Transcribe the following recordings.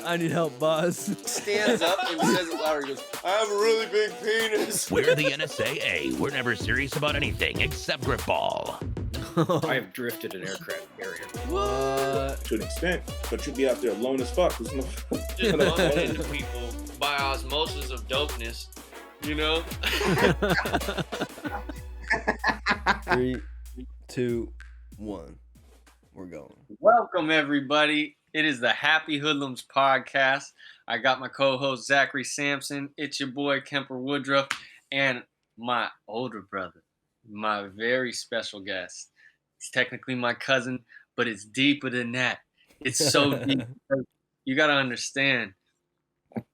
I need help, boss. Stands up and says it louder. He goes, I have a really big penis. We're the NSAA. We're never serious about anything except grip ball. I have drifted an aircraft carrier. What? To an extent, but you'll be out there alone as fuck. There's no. Just bumping into people by osmosis of dopeness, you know? 3, 2, 1. We're going. Welcome, everybody. It is the Happy Hoodlums podcast. I got my co-host, Zachary Sampson. It's your boy, Kemper Woodruff, and my older brother, my very special guest. He's technically my cousin, but it's deeper than that. It's so deep. You got to understand,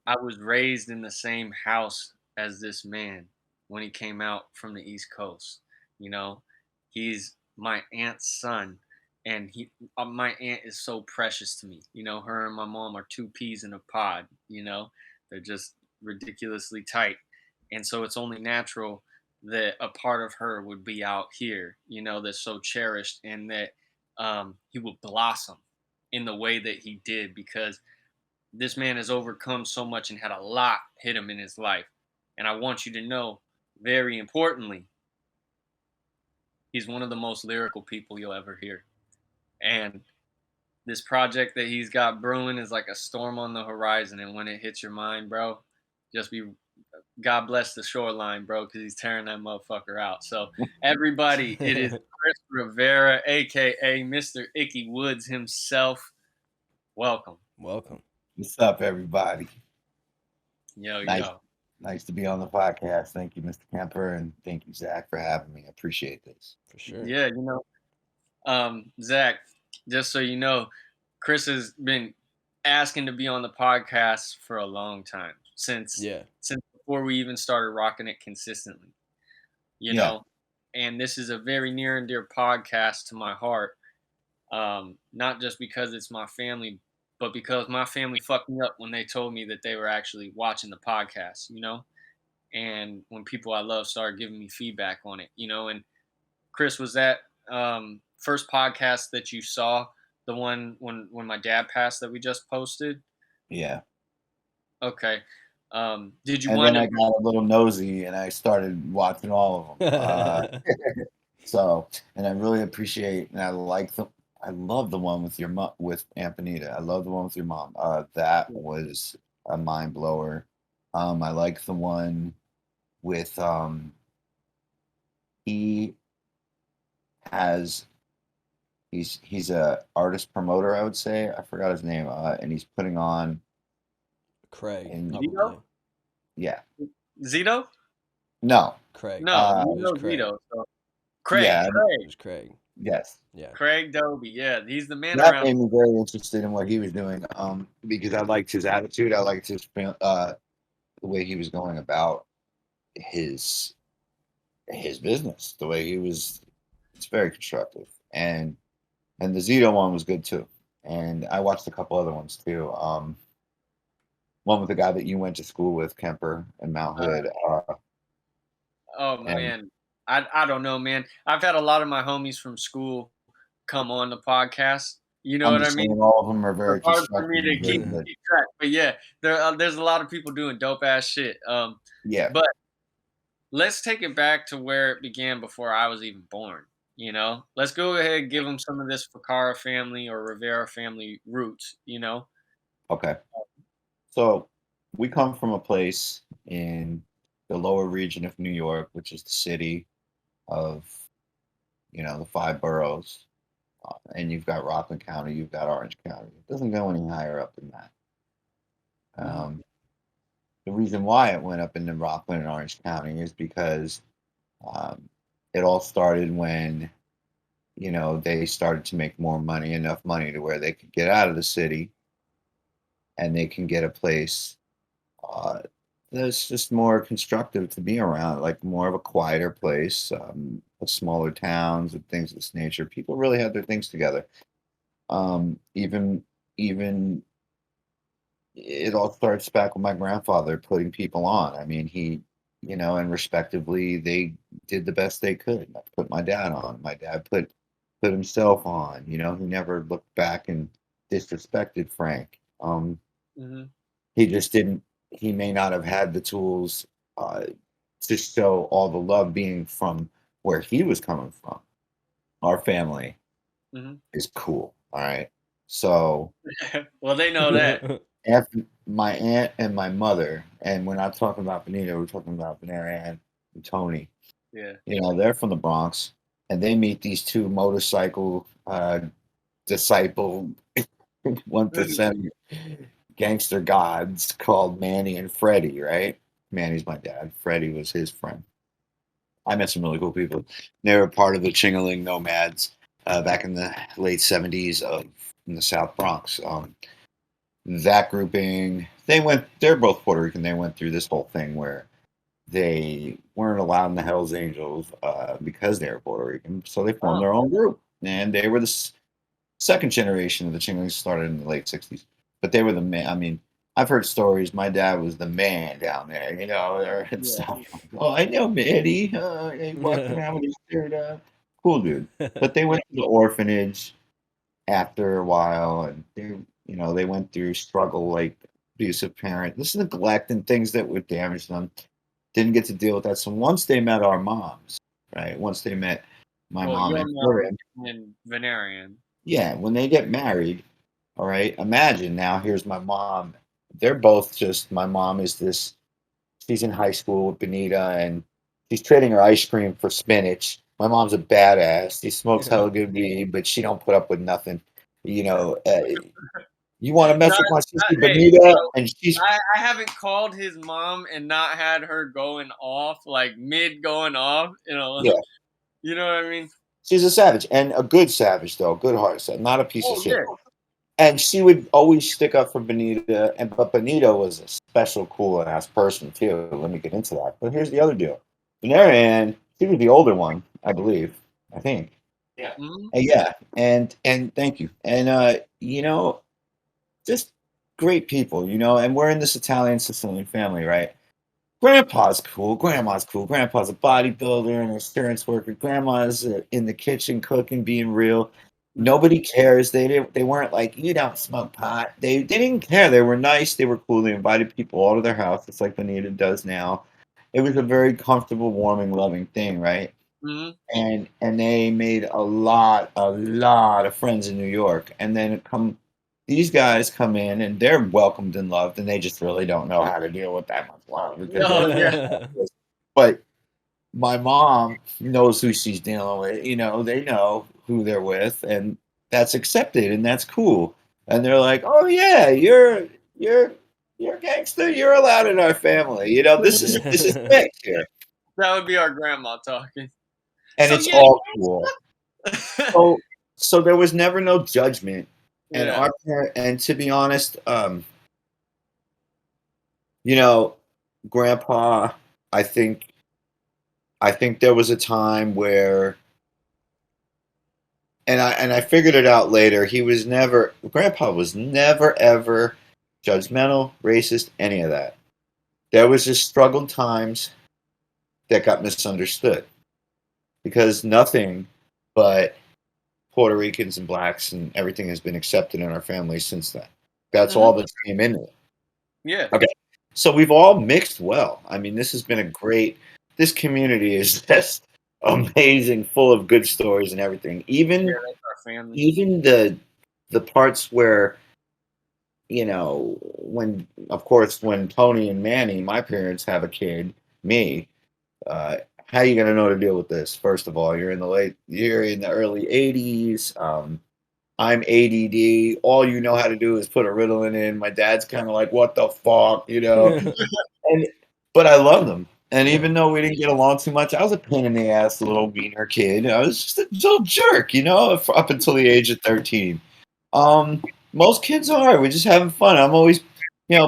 I was raised in the same house as this man when he came out from the East Coast. You know, he's my aunt's son, and my aunt is so precious to me. You know, her and my mom are two peas in a pod. You know, they're just ridiculously tight. And so it's only natural that a part of her would be out here, you know, that's so cherished, and that he would blossom in the way that he did, because this man has overcome so much and had a lot hit him in his life. And I want you to know, very importantly, he's one of the most lyrical people you'll ever hear. And this project that he's got brewing is like a storm on the horizon. And when it hits your mind, bro, just be God bless the shoreline, bro, because he's tearing that motherfucker out. So everybody, it is Chris Rivera, a.k.a. Mr. Icky Woods himself. Welcome. Welcome. What's up, everybody? Yo. Nice to be on the podcast. Thank you, Mr. Kemper, and thank you, Zach, for having me. I appreciate this. For sure. Yeah, you know, Zach, just so you know, Chris has been asking to be on the podcast for a long time, since before we even started rocking it consistently, you know, and this is a very near and dear podcast to my heart. Not just because it's my family, but because my family fucked me up when they told me that they were actually watching the podcast, you know, and when people I love started giving me feedback on it, you know. And Chris, was that first podcast that you saw, the one when my dad passed that we just posted? Yeah. Okay. Did you and wind then up? I got a little nosy and I started watching all of them. And I really appreciate, and I love the one with with Ampanita. I love the one with your mom. That was a mind blower. I like the one with he's a artist promoter, I would say. I forgot his name. And he's putting on Craig. Zito? Yeah. Zito? No. Craig. No, it was Craig. Zito. So. Craig. Yeah, It was Craig. Yes. Yeah. Craig Doby. Yeah, he's the man That around. made me very interested in what he was doing. Because I liked his attitude. I liked his the way he was going about his business. The way he was. It's very constructive. And the Zito one was good too. And I watched a couple other ones too. One with the guy that you went to school with, Kemper, in Mount Hood. Man, I don't know, man. I've had a lot of my homies from school come on the podcast. You know what I mean? All of them are very hard constructive. for me to keep track, but yeah, there's a lot of people doing dope ass shit. But let's take it back to where it began before I was even born. You know, let's go ahead and give them some of this Ficarra family or Rivera family roots. You know. Okay. So we come from a place in the lower region of New York, which is the city of, you know, the 5 boroughs. And you've got Rockland County, you've got Orange County. It doesn't go any higher up than that. The reason why it went up into Rockland and Orange County is because it all started when, you know, they started to make more money, enough money to where they could get out of the city and they can get a place that's just more constructive to be around, like more of a quieter place, smaller towns and things of this nature. People really had their things together. Even it all starts back with my grandfather putting people on. I mean, he, you know, and respectively, they did the best they could. I put my dad on. My dad put himself on. You know, he never looked back and disrespected Frank. Mhm. He just didn't. He may not have had the tools uh, to show all the love being from where he was coming from. Our family Mhm. is cool. All right. So Well, they know that. after my aunt and my mother, and we're not talking about Benita, we're talking about Benita and Tony. Yeah. You know, they're from the Bronx, and they meet these two motorcycle disciple 1% gangster gods called Manny and Freddie, right? Manny's my dad. Freddie was his friend. I met some really cool people. They were part of the Chingaling Nomads back in the late 70s in the South Bronx. That grouping, they're both Puerto Rican. They went through this whole thing where they weren't allowed in the Hells Angels because they were Puerto Rican. So they formed Oh. their own group. And they were the second generation of the Chinglings, started in the late 60s. But they were the man. I mean, I've heard stories. My dad was the man down there, you know. And Yeah. stuff. Oh, I know Manny. He walked around with his shirt up. Cool dude. But they went to the orphanage after a while, and they went through struggle like abusive parent, this neglect and things that would damage them. Didn't get to deal with that. So once they met our moms, right? Once they met my Well, mom your and her, mom and Venerian. yeah, when they get married, all right, imagine now, here's my mom. They're both just, my mom is this, she's in high school with Benita and she's trading her ice cream for spinach. My mom's a badass. She smokes hella good weed, but she don't put up with nothing. You know, you want to mess with my sister Hey, Benita, so and she's I haven't called his mom and not had her going off, like mid going off. yeah, You know what I mean? she's a savage and a good savage though, good heart, not a piece of Oh shit. yeah. And she would always stick up for Benita, but Benita was a special, cool ass person too. Let me get into that. But here's the other deal: Ann, she was the older one, I believe. I think. Yeah. Mhm. Yeah, and thank you. And just great people, and we're in this Italian Sicilian family, right? Grandpa's cool, grandma's cool. Grandpa's a bodybuilder and an insurance worker. Grandma's in the kitchen cooking, being real. Nobody cares. They weren't like, you don't smoke pot. They didn't care. They were nice. They were cool. They invited people all to their house, just like Benita does now. It was a very comfortable, warming, loving thing, right? Mhm. And they made a lot of friends in New York. And then these guys come in and they're welcomed and loved, and they just really don't know how to deal with that much love because Oh yeah. but my mom knows who she's dealing with. They know who they're with, and that's accepted and that's cool. And they're like, "Oh yeah, you're a gangster. You're allowed in our family. This is fixed here, That would be our grandma talking. and So it's yeah. all cool." So there was never no judgment, and Yeah. and to be honest, you know, Grandpa, I think there was a time where, and I figured it out later. Grandpa was never ever judgmental, racist, any of that. There was just struggled times that got misunderstood because nothing but Puerto Ricans and blacks and everything has been accepted in our family since then. That's Mhm. all that came in it. Yeah. Okay. So we've all mixed well. I mean, this has been this community is just amazing, full of good stories and everything. Yeah, Even that's our family. even the parts where, of course, when Tony and Manny, my parents, have a kid, me, how are you gonna know to deal with this? First of all, you're in the early 80s. I'm ADD. All you know how to do is put a Ritalin in. My dad's kind of like, what the fuck, And but I love them. And even though we didn't get along too much, I was a pain in the ass little wiener kid. I was just a little jerk, up until the age of 13. Most kids are. We're just having fun. I'm always,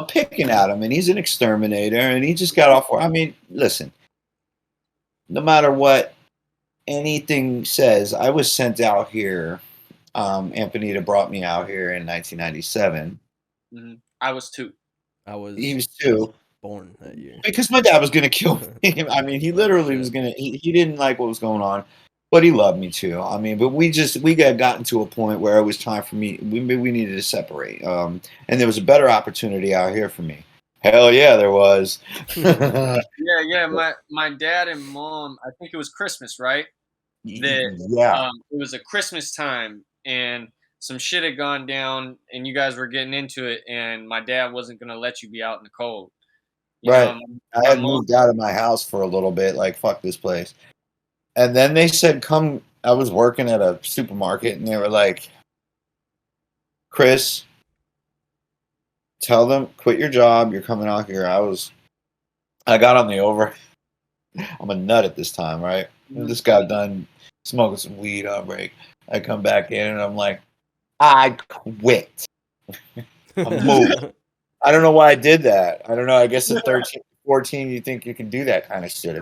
picking at him, and he's an exterminator, and he just got off. I mean, listen, no matter what anything says, I was sent out here. Antonita brought me out here in 1997. Mhm. I was 2. I was He was two. born that year. Because my dad was going to kill him. I mean, he Oh literally was shit. going to, he didn't like what was going on. But he loved me too. I mean, but we got gotten to a point where it was time for me. We needed to separate. And there was a better opportunity out here for me. Hell yeah, there was. Yeah. My dad and mom. I think it was Christmas, right? That Yeah. it was a Christmas time, and some shit had gone down, and you guys were getting into it, and my dad wasn't gonna let you be out in the cold. You Right. know, I my had mom. moved out of my house for a little bit, like fuck this place. And then they said, come. I was working at a supermarket, and they were like, Chris, tell them quit your job. You're coming out here. I got on the over. I'm a nut at this time, right? And this got done smoking some weed on break. I come back in and I'm like, I quit. I'm moved. I don't know why I did that. I don't know. I guess at 13, 14, you think you can do that kind of shit.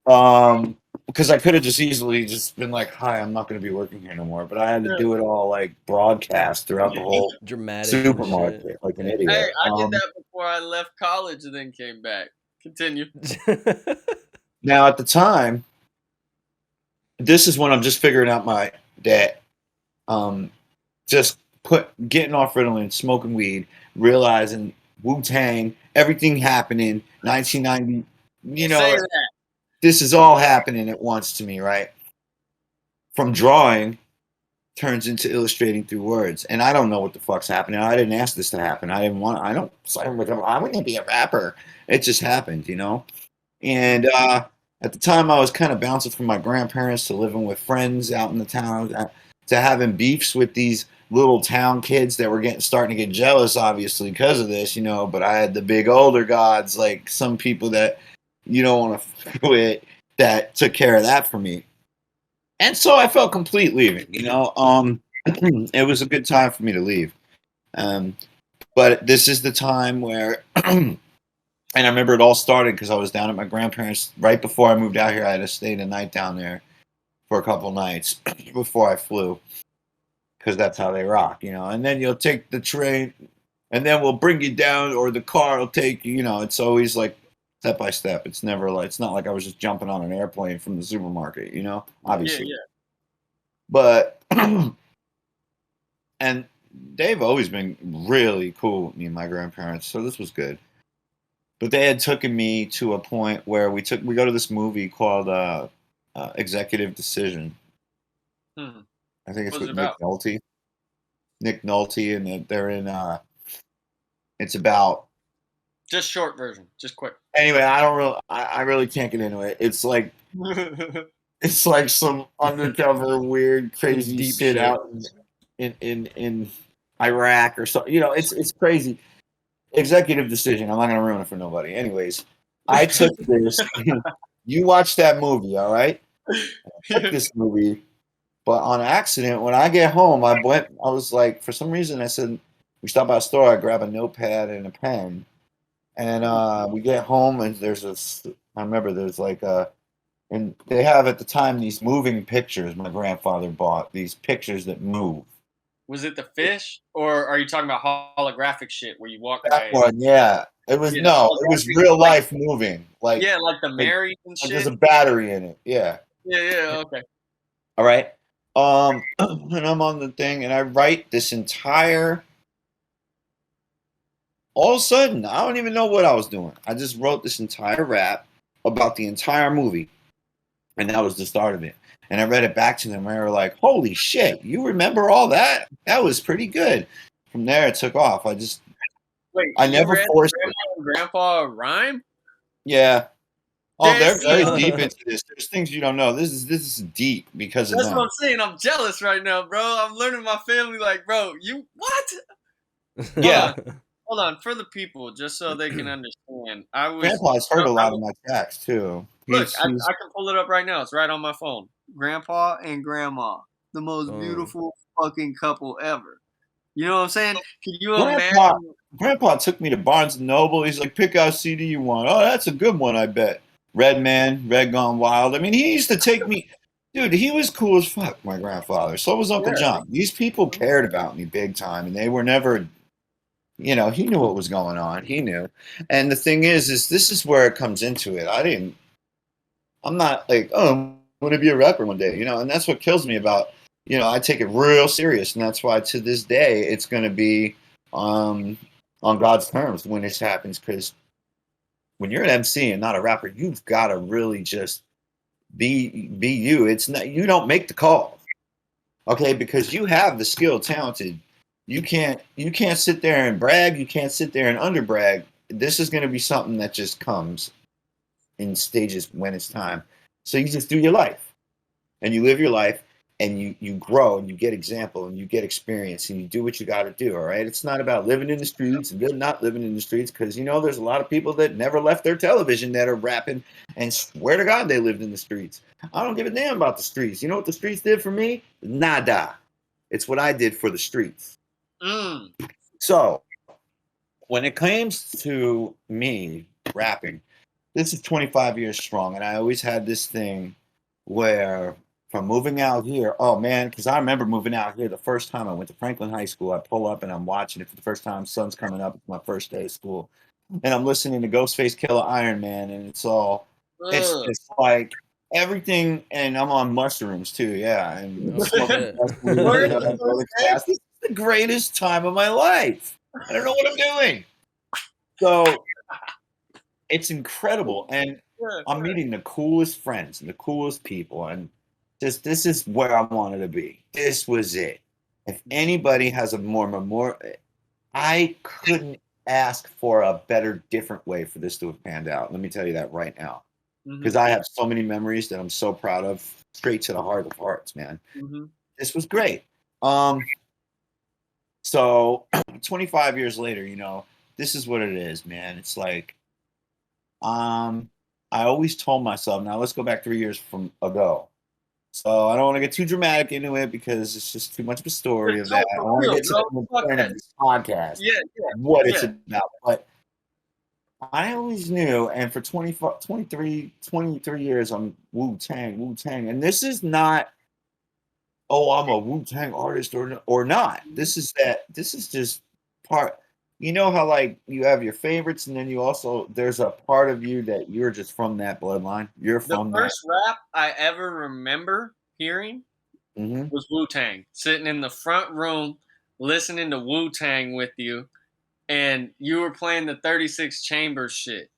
Because I could have just easily just been like, hi, I'm not going to be working here no more. But I had to do it all like broadcast throughout the whole Dramatic and shit. supermarket like an idiot. Hey, I did that before I left college and then came back. Continue. Now, at the time, this is when I'm just figuring out my debt. Just getting off Ritalin, smoking weed, realizing Wu-Tang, everything happening, 1990. You know, Say that. this is all happening at once to me, right? From drawing turns into illustrating through words, and I don't know what the fuck's happening. I didn't ask this to happen. I didn't want. I don't. I wouldn't be a rapper. It just happened, you know. And at the time, I was kind of bouncing from my grandparents to living with friends out in the town, to having beefs with these little town kids that were starting to get jealous, obviously, because of this, you know. But I had the big older gods, like some people that you don't want to fuck with, that took care of that for me. And so I felt complete leaving, you know. It was a good time for me to leave. But this is the time where and I remember it all started because I was down at my grandparents' right before I moved out here. I had to stay the night down there for a couple nights before I flew, because that's how they rock, you know. And then you'll take the train, and then we'll bring you down, or the car will take you. You know, it's always like step by step. It's never like, it's not like I was just jumping on an airplane from the supermarket, you know. Obviously, Yeah. but and they've always been really cool with me and my grandparents, so this was good. But they had taken me to a point where we go to this movie called Executive Decision. Hmm. I think it's What's with it Nick about? Nolte. Nick Nolte, and they're in. It's about. Just short version. Just quick. Anyway, I really can't get into it. It's like some undercover weird crazy Deep shit shit. out in Iraq or something. You know, it's crazy. Executive Decision. I'm not gonna ruin it for nobody. Anyways, I took this. You watched that movie, all right? I took this movie, but on accident, when I get home, I was like, for some reason, I said, we stopped by a store. I grab a notepad and a pen, and we get home, and I remember there's like and they have at the time these moving pictures. My grandfather bought these pictures that move. Was it the fish, or are you talking about holographic shit where you walk That by it? one, yeah. It was Yeah, no, it was holographic, real like, life moving, yeah, like the like, Mary and like there's shit. a battery in it. Yeah. Yeah, okay. All right. And I'm on the thing, and I write this entire. All of a sudden, I don't even know what I was doing. I just wrote this entire rap about the entire movie, and that was the start of it. And I read it back to them, and they were like, "Holy shit, you remember all that? That was pretty good." From there, it took off. Wait, I you never read forced it. Grandma and Grandpa a rhyme? Yeah. Oh, Dead they're very serious. deep into this. There's things you don't know. This is deep because of That's what them. I'm saying. I'm jealous right now, bro. I'm learning my family. Like, bro, you what? Yeah. Hold on. For the people, just so they can understand. I Grandpa's heard a lot of my tracks too. Look, He's I can pull it up right now. It's right on my phone. Grandpa and Grandma, the most Boom. beautiful fucking couple ever. You know what I'm saying? Can you Grandpa. imagine? Grandpa took me to Barnes and Noble. He's like, pick out CD you want. Oh, that's a good one, I bet. Red Man, Red Gone Wild. I mean, he used to take me. Dude, he was cool as fuck, my grandfather. So was Uncle Yeah. John. These people cared about me big time, and they were never, you know, he knew what was going on. He knew. And the thing is this is where it comes into it. I'm not like, oh, want to be a rapper one day, and that's what kills me about, I take it real serious, and that's why to this day it's going to be on God's terms when this happens, because when you're an MC and not a rapper, you've got to really just be you. It's not, you don't make the call, okay? Because you have the skill, talented. You can't sit there and brag. You can't sit there and underbrag. This is going to be something that just comes in stages when it's time. So you just do your life, and you live your life, and you grow, and you get example, and you get experience, and you do what you got to do. All right. It's not about living in the streets and not living in the streets, because there's a lot of people that never left their television that are rapping and swear to God they lived in the streets. I don't give a damn about the streets. You know what the streets did for me? Nada. It's what I did for the streets. So when it comes to me rapping, this is 25 years strong, and I always had this thing where, from moving out here, oh man, because I remember moving out here the first time I went to Franklin High School. I pull up and I'm watching it for the first time. Sun's coming up. It's my first day of school, and I'm listening to Ghostface Killer Iron Man, and it's just like everything. And I'm on mushrooms too, yeah. And smoking mushrooms, this is the greatest time of my life. I don't know what I'm doing. So it's incredible, and I'm meeting the coolest friends and the coolest people, and this is where I wanted to be. This was it. If anybody has a more, I couldn't ask for a better, different way for this to have panned out. Let me tell you that right now, because I have so many memories that I'm so proud of, straight to the heart of hearts, man. This was great. So 25 years later, this is what it is, man. It's like, I always told myself, now let's go back 3 years from ago. So I don't want to get too dramatic into it because it's just too much of a story of that. I want to get to the point of this podcast, what it's about. But I always knew, and for 23 years, I'm Wu-Tang. And this is not, I'm a Wu-Tang artist or not. This is just part. You know how, like, you have your favorites, and then there's a part of you that you're just from that bloodline. You're from the first rap I ever remember hearing was Wu-Tang. Sitting in the front room, listening to Wu-Tang with you, and you were playing the 36 Chambers shit.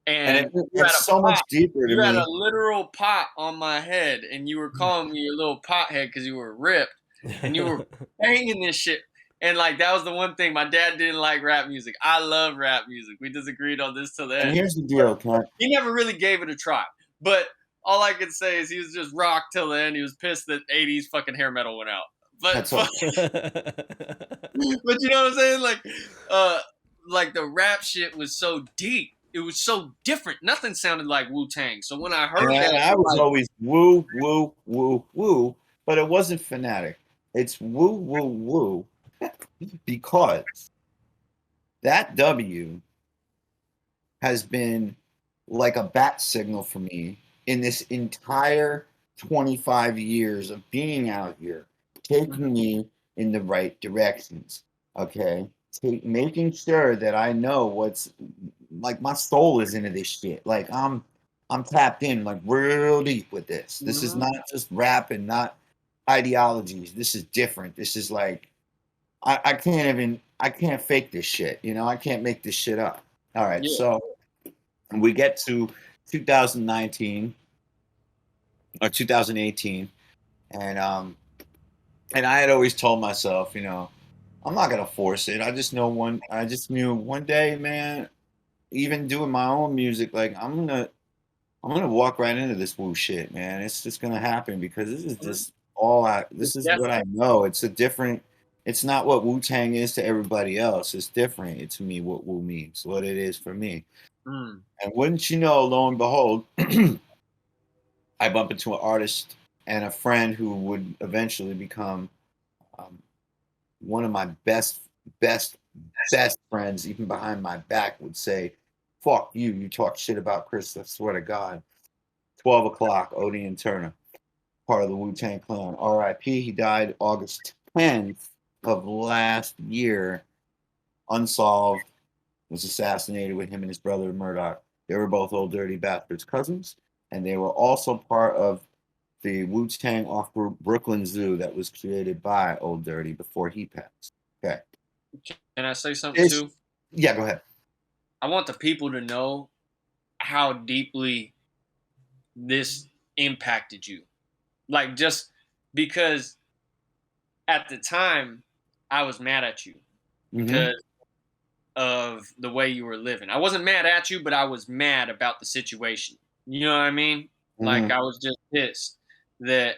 And it's so much deeper to me. You had a literal pot on my head, and you were calling me your little pothead because you were ripped, and you were banging this shit. And, like, that was the one thing. My dad didn't like rap music. I love rap music. We disagreed on this till the end. And here's the deal, Clint. He never really gave it a try. But all I can say is he was just rocked till the end. He was pissed that 80s fucking hair metal went out. But but you know what I'm saying? Like the rap shit was so deep. It was so different. Nothing sounded like Wu-Tang. So when I heard that, I was always woo, woo, woo, woo, but it wasn't fanatic. It's woo, woo, woo. Because that W has been like a bat signal for me in this entire 25 years of being out here, taking me in the right directions. Okay, making sure that I know what's, like, my soul is into this shit. Like, I'm tapped in, like, real deep with this. This is not just rap and not ideologies. This is different. This is like, I can't fake this shit. I can't make this shit up. All right. Yeah. So we get to 2019 or 2018. And I had always told myself, I'm not going to force it. I just knew one day, man, even doing my own music, like, I'm going to walk right into this woo shit, man. It's just going to happen because this is just this is what I know. It's not what Wu-Tang is to everybody else. It's different to me what Wu means, what it is for me. And wouldn't you know, lo and behold, I bump into an artist and a friend who would eventually become one of my best friends, even behind my back, would say, fuck you, you talk shit about Chris, I swear to God. 12 o'clock, Odeon Turner, part of the Wu-Tang Clan. R.I.P. He died August 10th of last year, unsolved, was assassinated with him and his brother Murdoch. They were both Old Dirty Bastards cousins, and they were also part of the Wu-Tang off Brooklyn Zoo that was created by Old Dirty before he passed. Okay. Can I say something too? Yeah, go ahead. I want the people to know how deeply this impacted you. Like, just because at the time I was mad at you because of the way you were living. I wasn't mad at you, but I was mad about the situation. You know what I mean? Like, I was just pissed that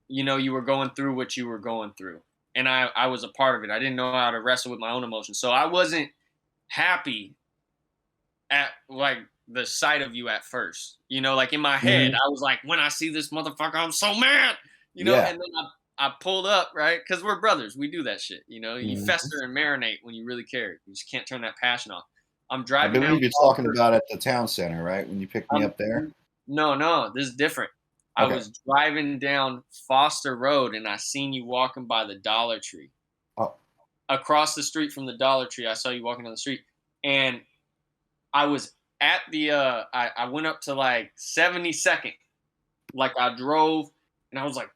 you were going through what you were going through. And I was a part of it. I didn't know how to wrestle with my own emotions. So I wasn't happy at like the sight of you at first. Like in my head, I was like, when I see this motherfucker, I'm so mad. And then I pulled up, right? Because we're brothers. We do that shit. You fester and marinate when you really care. You just can't turn that passion off. I'm I driving believe down you're talking about at the town center, right? When you picked me up there. No, this is different. I Okay. was driving down Foster Road and I seen you walking by the Dollar Tree. Oh. Across the street from the Dollar Tree, I saw you walking down the street. And I was at the I went up to like 72nd. Like I drove and I was like,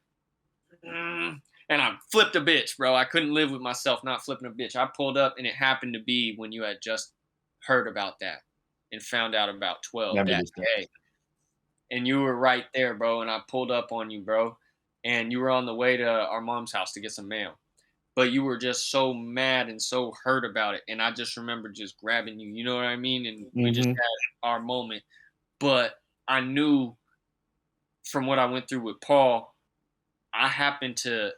and I flipped a bitch, bro. I couldn't live with myself not flipping a bitch. I pulled up and it happened to be when you had just heard about that and found out about 12 that day. And you were right there, bro. And I pulled up on you, bro. And you were on the way to our mom's house to get some mail. But you were just so mad and so hurt about it. And I just remember just grabbing you. You know what I mean? And we just had our moment. But I knew from what I went through with Paul, I happened to,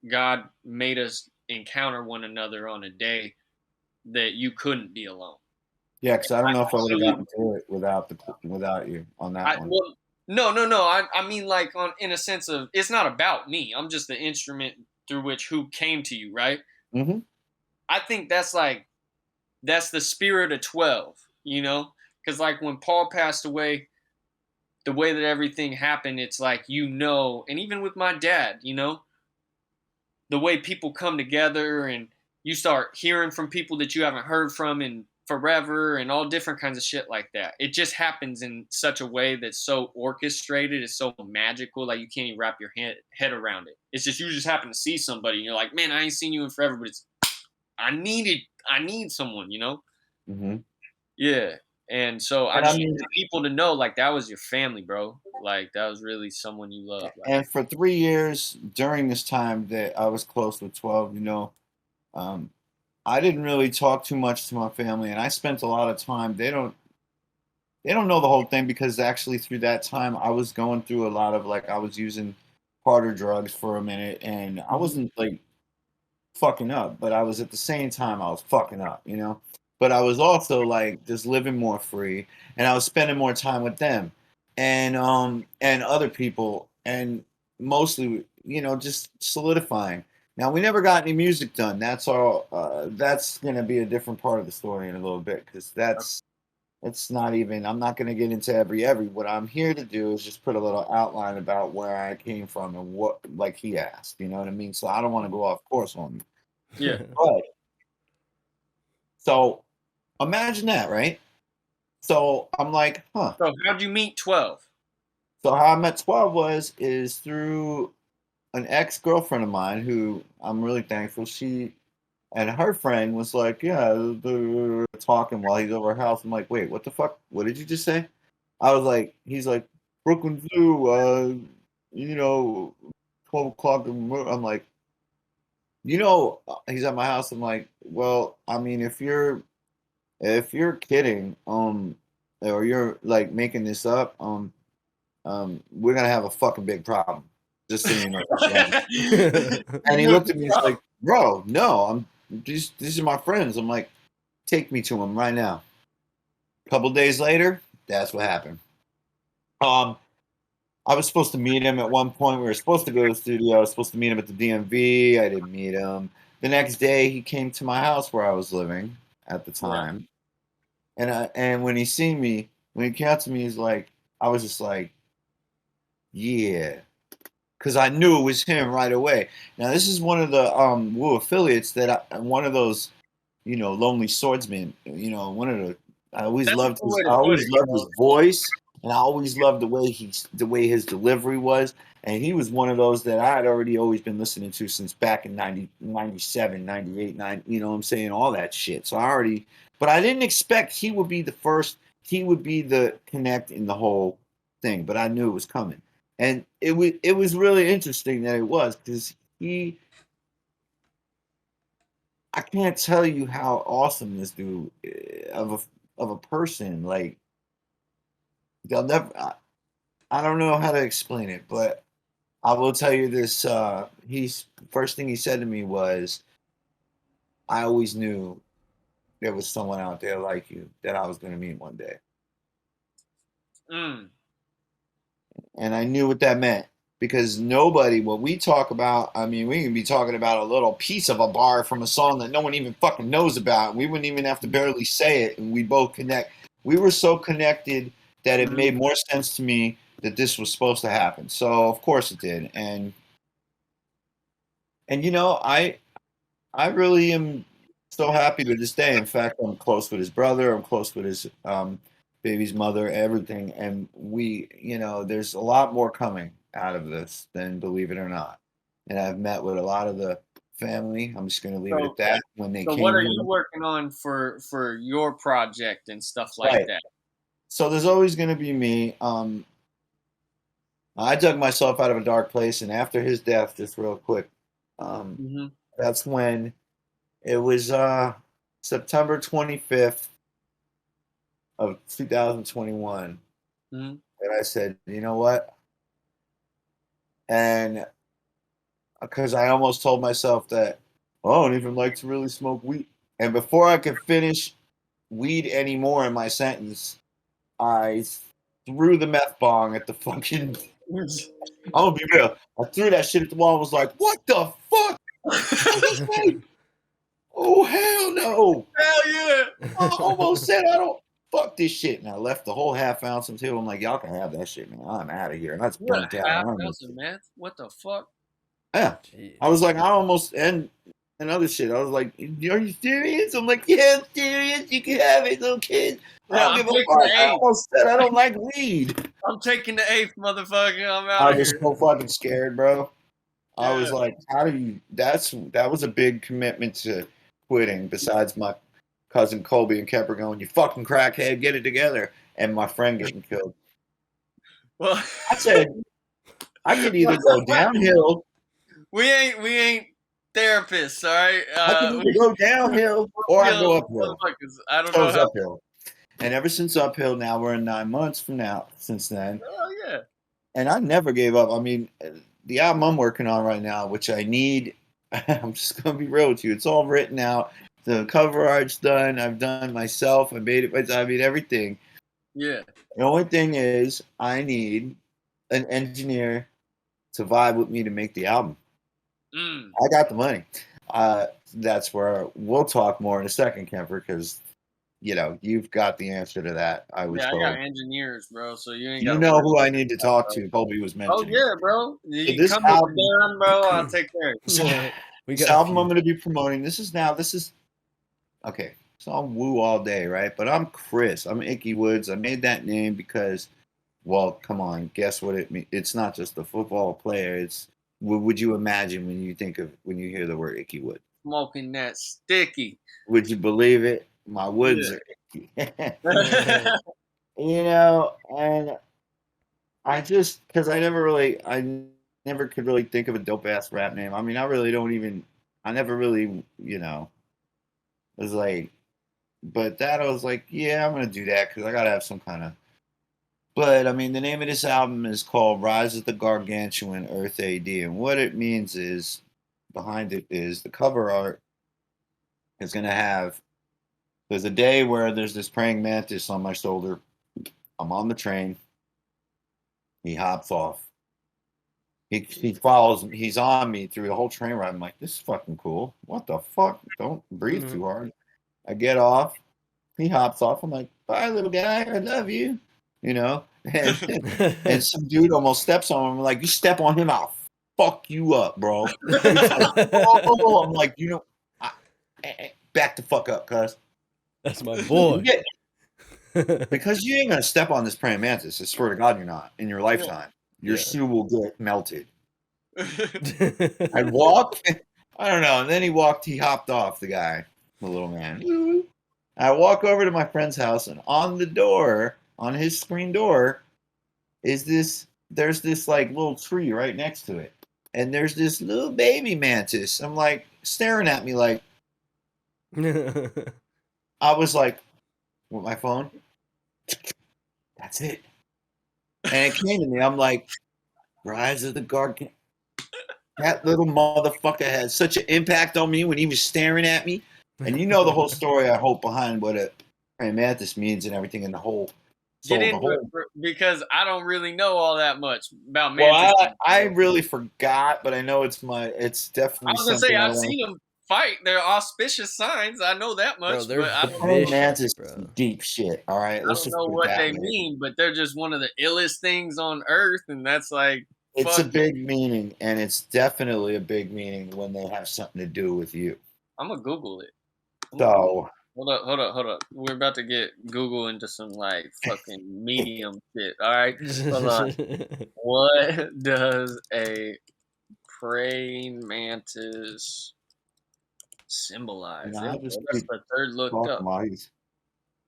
God made us encounter one another on a day that you couldn't be alone. Yeah, because I don't know if I would have gotten through it without you on that one. Well, no. I mean, like, in a sense of, it's not about me. I'm just the instrument through which who came to you, right? I think that's the spirit of 12, because like when Paul passed away, the way that everything happened, it's like, and even with my dad, the way people come together and you start hearing from people that you haven't heard from in forever and all different kinds of shit like that. It just happens in such a way that's so orchestrated, it's so magical, like you can't even wrap your head around it. It's just, you just happen to see somebody and you're like, man, I ain't seen you in forever, but I need someone, Yeah. And so I just need people to know, like, that was your family, bro. Like, that was really someone you loved. Like, and for 3 years during this time that I was close with 12, I didn't really talk too much to my family, and I spent a lot of time. They don't know the whole thing because actually through that time I was going through a lot of I was using harder drugs for a minute, and I wasn't like fucking up, but I was at the same time I was fucking up, But I was also like just living more free, and I was spending more time with them, and other people, and mostly just solidifying. Now, we never got any music done. That's all. That's going to be a different part of the story in a little bit, because it's not even. I'm not going to get into every. What I'm here to do is just put a little outline about where I came from and what, like he asked. You know what I mean? So I don't want to go off course on you. Yeah. But so imagine that, right? So I'm like, huh. So how'd you meet 12? So how I met 12 is through an ex-girlfriend of mine who I'm really thankful. She and her friend was like, yeah, they're talking while he's over her house. I'm like, wait, what the fuck? What did you just say? I was like, he's like, Brooklyn Zoo, 12 o'clock. I'm like, he's at my house. I'm like, well, I mean, if you're kidding, or you're like making this up, we're gonna have a fucking big problem. Just so you know. And he looked at me, he's like, bro, no, these are my friends. I'm like, take me to him right now. A couple days later, that's what happened. I was supposed to meet him at one point. We were supposed to go to the studio. I was supposed to meet him at the DMV. I didn't meet him. The next day, he came to my house where I was living at the time. Yeah. And when he seen me, when he came out to me, he's like, I was just like, yeah. Because I knew it was him right away. Now, this is one of the Woo affiliates one of those, lonely swordsmen. One of the. I always loved his voice, and I always loved the way his delivery was. And he was one of those that I had already always been listening to since back in 90, 97, 98, 9, you know what I'm saying, all that shit. So but I didn't expect he would be he would be the connect in the whole thing, but I knew it was coming. And it was really interesting that it was, because I can't tell you how awesome this dude of a person, like, they'll never, I don't know how to explain it, but I will tell you this. First thing he said to me was, I always knew there was someone out there like you that I was going to meet one day. Mm. And I knew what that meant, because what we talk about, I mean, we can be talking about a little piece of a bar from a song that no one even fucking knows about. We wouldn't even have to barely say it, and we both connect. We were so connected that it made more sense to me that this was supposed to happen. So of course it did. And you know, I really am so happy to this day. In fact, I'm close with his brother. I'm close with his baby's mother, everything. And there's a lot more coming out of this than, believe it or not. And I've met with a lot of the family. I'm just going to leave it at that. When they So came what are here, you working on for your project and stuff like right. that? So there's always going to be me. I dug myself out of a dark place, and after his death, just real quick, that's when it was September 25th of 2021. And I said, you know what? And because I almost told myself that, I don't even like to really smoke weed. And before I could finish weed anymore in my sentence, I threw the meth bong at the fucking. I'm gonna be real. I threw that shit at the wall and was like, what the fuck? Oh, hell no. Hell yeah. I almost said, I don't. Fuck this shit. And I left the whole half ounce until I'm like, y'all can have that shit, man. I'm out of here. And that's What, burnt a out. half ounce of meth? What the fuck? Yeah. Jeez. I was like, I almost, and other shit. I was like, are you serious? I'm like, yeah, I'm serious. You can have it, little kid. I don't give a fuck. I almost said I don't like weed. I'm taking the eighth, motherfucker. I'm out I of was here. so fucking scared, bro. I Yeah. was like, how do you, that was a big commitment to quitting, besides my cousin Colby and Kemper going, you fucking crackhead, get it together. And my friend getting killed. Well, I said, I could either go downhill. we ain't therapists, all right? I can either go downhill or I go uphill. I don't Chose know how. uphill. And ever since uphill, now we're in 9 months from now, since then. Oh yeah. And I never gave up. I mean, the album I'm working on right now, which I need, I'm just going to be real with you. It's all written out. The cover art's done. I've done myself. I made it. I mean, everything. Yeah. The only thing is, I need an engineer to vibe with me to make the album. I got the money. That's where we'll talk more in a second, Kemper, because you've got the answer to that. I was told. I got engineers, bro. So you ain't. You know who I need to talk to. Colby was mentioning. Oh yeah, bro. You this come album, down, bro. I'll take care of you. This album I'm going to be promoting. This is okay. So I'm Woo all day, right? But I'm Chris. I'm Icky Woods. I made that name because, well, come on. Guess what it means? It's not just a football player. It's what would you imagine when you hear the word Icky Wood? Smoking that sticky. Would you believe it? My woods are icky. And I just, because I never could really think of a dope ass rap name. I mean, I never really, was like, but that I was like, yeah, I'm going to do that because I got to have some kind of. But I mean, the name of this album is called Rise of the Gargantuan Earth AD. And what it means is, behind it is the cover art is going to have, there's a day where there's this praying mantis on my shoulder. I'm on the train. He hops off. He follows. He's on me through the whole train ride. I'm like, this is fucking cool. What the fuck? Don't breathe too hard. I get off. He hops off. I'm like, bye, little guy. I love you. And some dude almost steps on him. I'm like, you step on him, I'll fuck you up, bro. He's like, oh. I'm like, back the fuck up, cuz. That's my boy. Because you ain't gonna step on this praying mantis. I swear to God, you're not in your lifetime. Your Yeah. shoe will get melted. I walk. I don't know. And then he hopped off, the guy, the little man. I walk over to my friend's house, and on the door, on his screen door, there's this like little tree right next to it. And there's this little baby mantis. I'm like staring at me like, I was like, with my phone, that's it. And it came to me. I'm like, Rise of the Guardian. That little motherfucker had such an impact on me when he was staring at me. And you know the whole story, I hope, behind what a praying mantis means and everything, and the whole. Get into it because I don't really know all that much about mantis. Well, I really forgot, but I know it's definitely. I was gonna say I've seen them fight. They're auspicious signs. I know that much. Bro, but I The don't, praying vicious, mantis bro. is deep shit. All right, I don't know what they mean, but they're just one of the illest things on earth, and that's like It's a big meaning, and it's definitely a big meaning when they have something to do with you. I'm gonna Google it. So Hold up. We're about to get Google into some like fucking medium shit. All right, hold on. What does a praying mantis symbolize? I'll just That's keep the third looked up.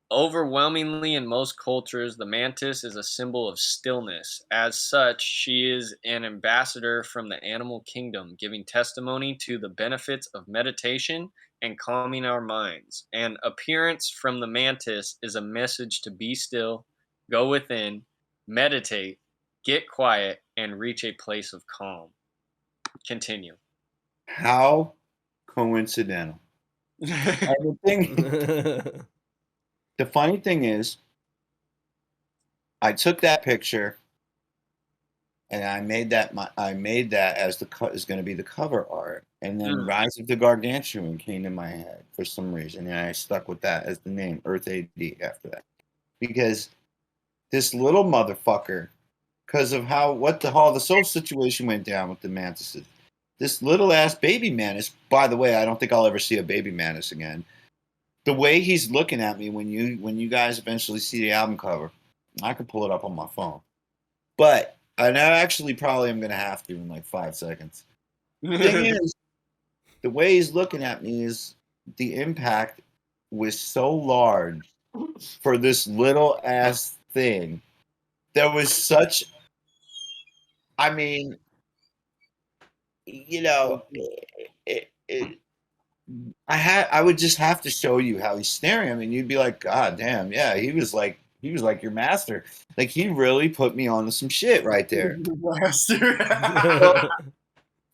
Overwhelmingly, in most cultures, the mantis is a symbol of stillness. As such, she is an ambassador from the animal kingdom, giving testimony to the benefits of meditation and calming our minds. An appearance from the mantis is a message to be still, go within, meditate, get quiet, and reach a place of calm. Continue. How coincidental. The funny thing is, I took that picture and I made that as is going to be the cover art, and then Rise of the Gargantuan came to my head for some reason, and I stuck with that as the name, Earth AD, after that, because this little motherfucker, because of how the whole situation went down with the mantises, this little ass baby mantis. By the way, I don't think I'll ever see a baby mantis again. The way he's looking at me when you guys eventually see the album cover, I can pull it up on my phone. But I actually probably am going to have to in like 5 seconds. The thing is, the way he's looking at me is the impact was so large for this little ass thing. There was such, I mean, you know, I would just have to show you how he's staring. I mean, you'd be like, God damn, yeah, he was like your master. Like, he really put me onto some shit right there. So,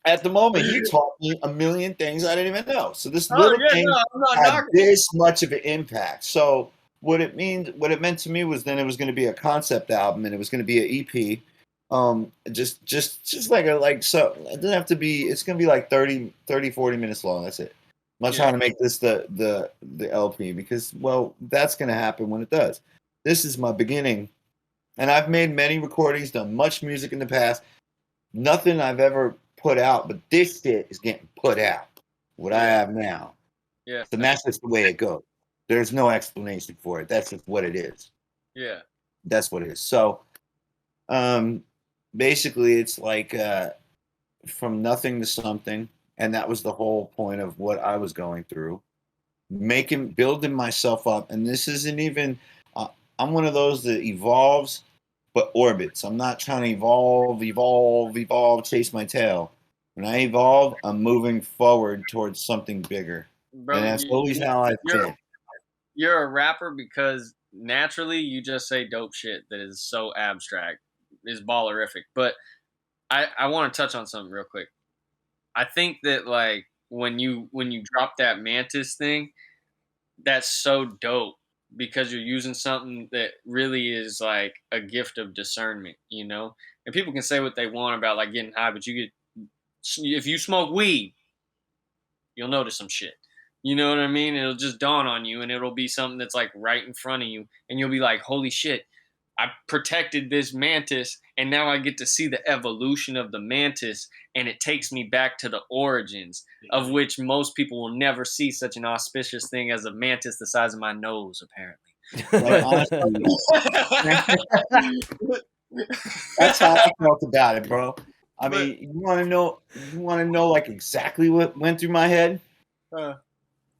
at the moment, he taught me a million things I didn't even know. So this little thing had this much of an impact. So what it meant to me was then it was going to be a concept album, and it was going to be an EP. Just so it doesn't have to be. It's going to be like 30, 40 minutes long. That's it. I'm not trying to make this the LP, because, well, that's going to happen when it does. This is my beginning, and I've made many recordings, done much music in the past. Nothing I've ever put out, but this shit is getting put out. What I have now. Yeah. And that's just the way it goes. There's no explanation for it. That's just what it is. Yeah. That's what it is. So, basically, it's like from nothing to something, and that was the whole point of what I was going through, building myself up. And this isn't even. I'm one of those that evolves, but orbits. I'm not trying to evolve, chase my tail. When I evolve, I'm moving forward towards something bigger. Bro, And that's always how I've been. You're a rapper because naturally you just say dope shit that is so abstract, is ballerific. But I want to touch on something real quick. I think that like when you drop that mantis thing, that's so dope because you're using something that really is like a gift of discernment, you know? And people can say what they want about like getting high, but if you smoke weed, you'll notice some shit. You know what I mean? It'll just dawn on you, and it'll be something that's like right in front of you, and you'll be like, holy shit, I protected this mantis, and now I get to see the evolution of the mantis, and it takes me back to the origins, of which most people will never see such an auspicious thing as a mantis the size of my nose, apparently. Like honestly, that's how I felt about it, bro. I But- mean, you want to know? You want to know like exactly what went through my head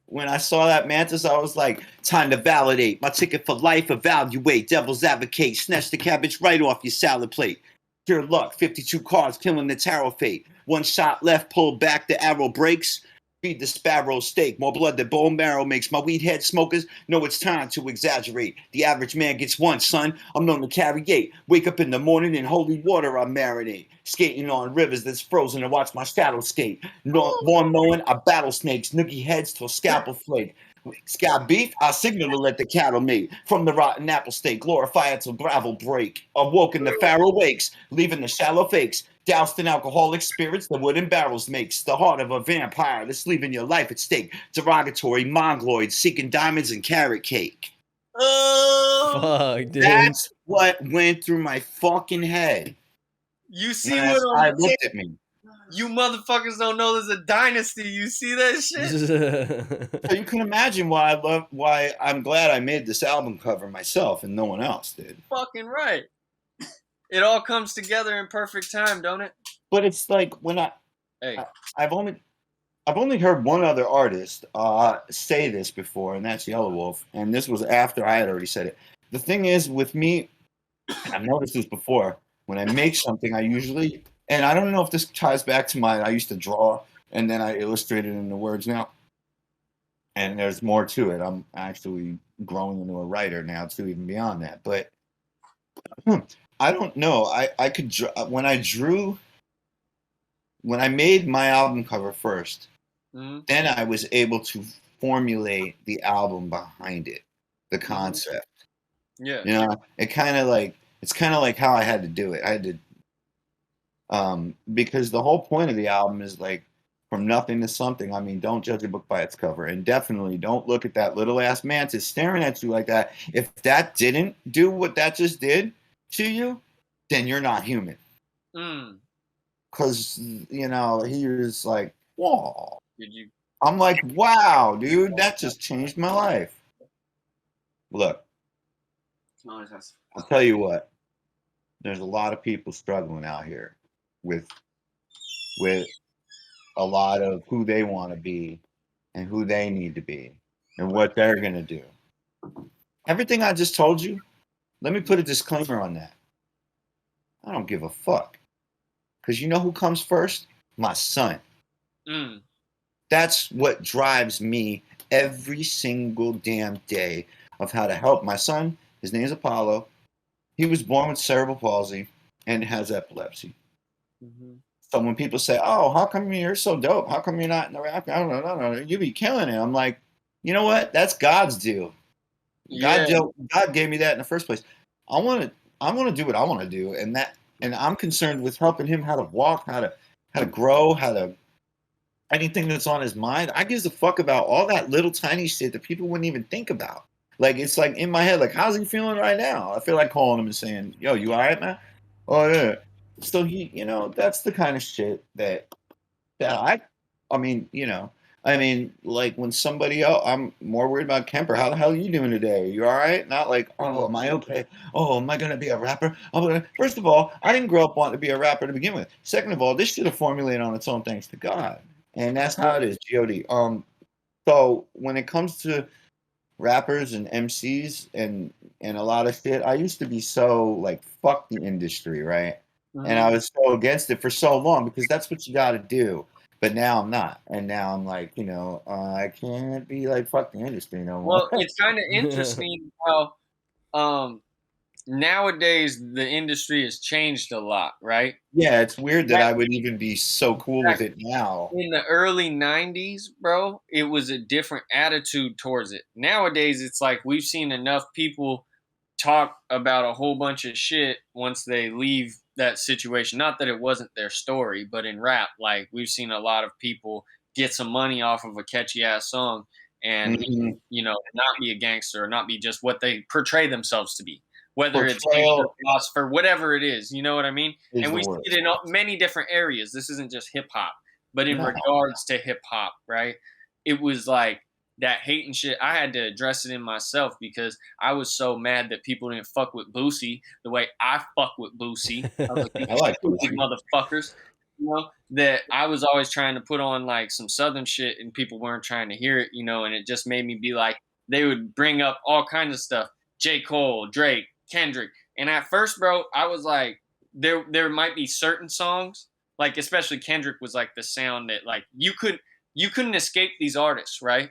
when I saw that mantis? I was like, time to validate my ticket for life. Evaluate, devil's advocate, snatch the cabbage right off your salad plate. Pure luck, 52 cards killing the tarot fate. One shot left, pull back, the arrow breaks. Feed the sparrow steak, more blood than bone marrow makes. My weed head smokers know it's time to exaggerate. The average man gets one, son. I'm known to carry 8. Wake up in the morning in holy water, I marinate. Skating on rivers that's frozen and watch my shadow skate. Lawn mowing, I battle snakes. Noogie heads till scalpel flake. Sky beef, I signal to let the cattle mate. From the rotten apple steak, glorify it till gravel break. Awoken the pharaoh wakes, leaving the shallow fakes. Doused in alcoholic spirits, the wooden barrels makes the heart of a vampire that's leaving your life at stake. Derogatory mongoloid seeking diamonds and carrot cake. Fuck, dude. That's what went through my fucking head. You see When what I I'm looked at me. You motherfuckers don't know there's a dynasty. You see that shit? So you can imagine why I'm glad I made this album cover myself and no one else did. Fucking right. It all comes together in perfect time, don't it? But it's like when Hey, I've only heard one other artist say this before, and that's Yellow Wolf. And this was after I had already said it. The thing is, with me, I've noticed this before. When I make something, I usually, and I don't know if this ties back to I used to draw, and then I illustrate it in the words now. And there's more to it. I'm actually growing into a writer now, too, even beyond that. But I don't know. I could when I made my album cover first, then I was able to formulate the album behind it, the concept. Yeah. You know, it's kind of like how I had to do it. I had to, because the whole point of the album is like from nothing to something. I mean, don't judge a book by its cover, and definitely don't look at that little ass mantis staring at you like that. If that didn't do what that just did to you, then you're not human. Because he was like, whoa. I'm like, wow, dude, that just changed my life. Look, I'll tell you what. There's a lot of people struggling out here with a lot of who they want to be and who they need to be and what they're going to do. Everything I just told you, let me put a disclaimer on that. I don't give a fuck. Because you know who comes first? My son. That's what drives me every single damn day of how to help my son. His name's Apollo. He was born with cerebral palsy and has epilepsy. So when people say, oh, how come you're so dope? How come you're not in the rap? I don't know. You be killing it. I'm like, you know what? That's God's deal. Yeah. God gave me that in the first place. I want to do what I want to do. And I'm concerned with helping him how to walk, how to grow, anything that's on his mind. I gives a fuck about all that little tiny shit that people wouldn't even think about. Like, it's like in my head, like, how's he feeling right now? I feel like calling him and saying, yo, you all right, man? Oh, yeah. So that's the kind of shit that like when somebody else, I'm more worried about Kemper. How the hell are you doing today? Are you all right? Not like, oh, am I okay? Oh, am I going to be a rapper? First of all, I didn't grow up wanting to be a rapper to begin with. Second of all, this should have formulated on its own thanks to God. And that's how it is, G.O.D. So when it comes to rappers and MCs and a lot of shit, I used to be so like, fuck the industry, right? And I was so against it for so long because that's what you got to do. But now I'm not. And now I'm like, I can't be like, fuck the industry no more. Well, it's kind of interesting how nowadays the industry has changed a lot, right? Yeah, it's weird that I would even be so cool with it now. In the early 90s, bro, it was a different attitude towards it. Nowadays, it's like we've seen enough people talk about a whole bunch of shit once they leave that situation. Not that it wasn't their story, but in rap, like we've seen a lot of people get some money off of a catchy ass song and not be a gangster or not be just what they portray themselves to be, whether it's gangster, philosopher, whatever it is, you know what I mean? And we see it in many different areas. This isn't just hip hop, but in regards to hip hop, right? It was like that hate and shit, I had to address it in myself because I was so mad that people didn't fuck with Boosie the way I fuck with Boosie. I was like, "You I like stupid Boosie. motherfuckers." You know, that I was always trying to put on like some Southern shit and people weren't trying to hear it, you know, and it just made me be like, they would bring up all kinds of stuff. J. Cole, Drake, Kendrick. And at first, bro, I was like, there might be certain songs, like especially Kendrick was like the sound that like you couldn't escape these artists, right?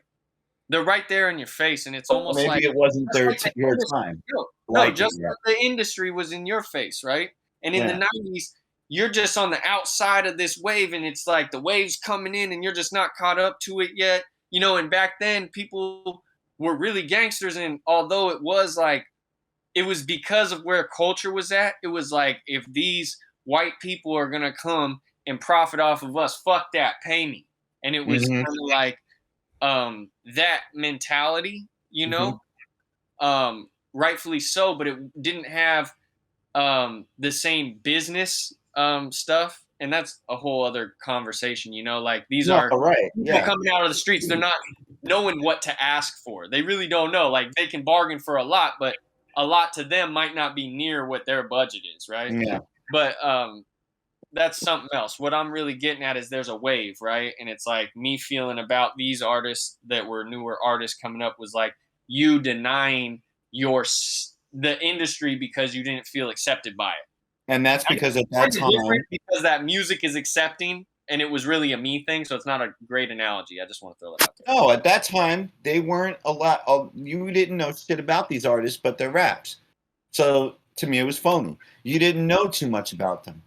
They're right there in your face, and it's almost like Maybe it wasn't just like the your industry. time. No, Like it, just yeah. like the industry was in your face, right? And in the Yeah. 90s, you're just on the outside of this wave, and it's like the wave's coming in, and you're just not caught up to it yet. You know, and back then people were really gangsters, and although it was like it was because of where culture was at, it was like if these white people are gonna come and profit off of us, fuck that, pay me. And it was Mhm. kind of like that mentality, you know, rightfully so, but it didn't have the same business stuff. And that's a whole other conversation, you know, like these No, are right. people Yeah. coming out of the streets. They're not knowing what to ask for. They really don't know. Like they can bargain for a lot, but a lot to them might not be near what their budget is, right? Yeah. But that's something else. What I'm really getting at is there's a wave, right? And it's like me feeling about these artists that were newer artists coming up was like you denying the industry because you didn't feel accepted by it. And that's because at that It's time, different because that music is accepting, and it was really a me thing. So it's not a great analogy. I just want to throw that out there. no, at that time they weren't a lot. You didn't know shit about these artists, but their raps. So to me, it was phony. You didn't know too much about them,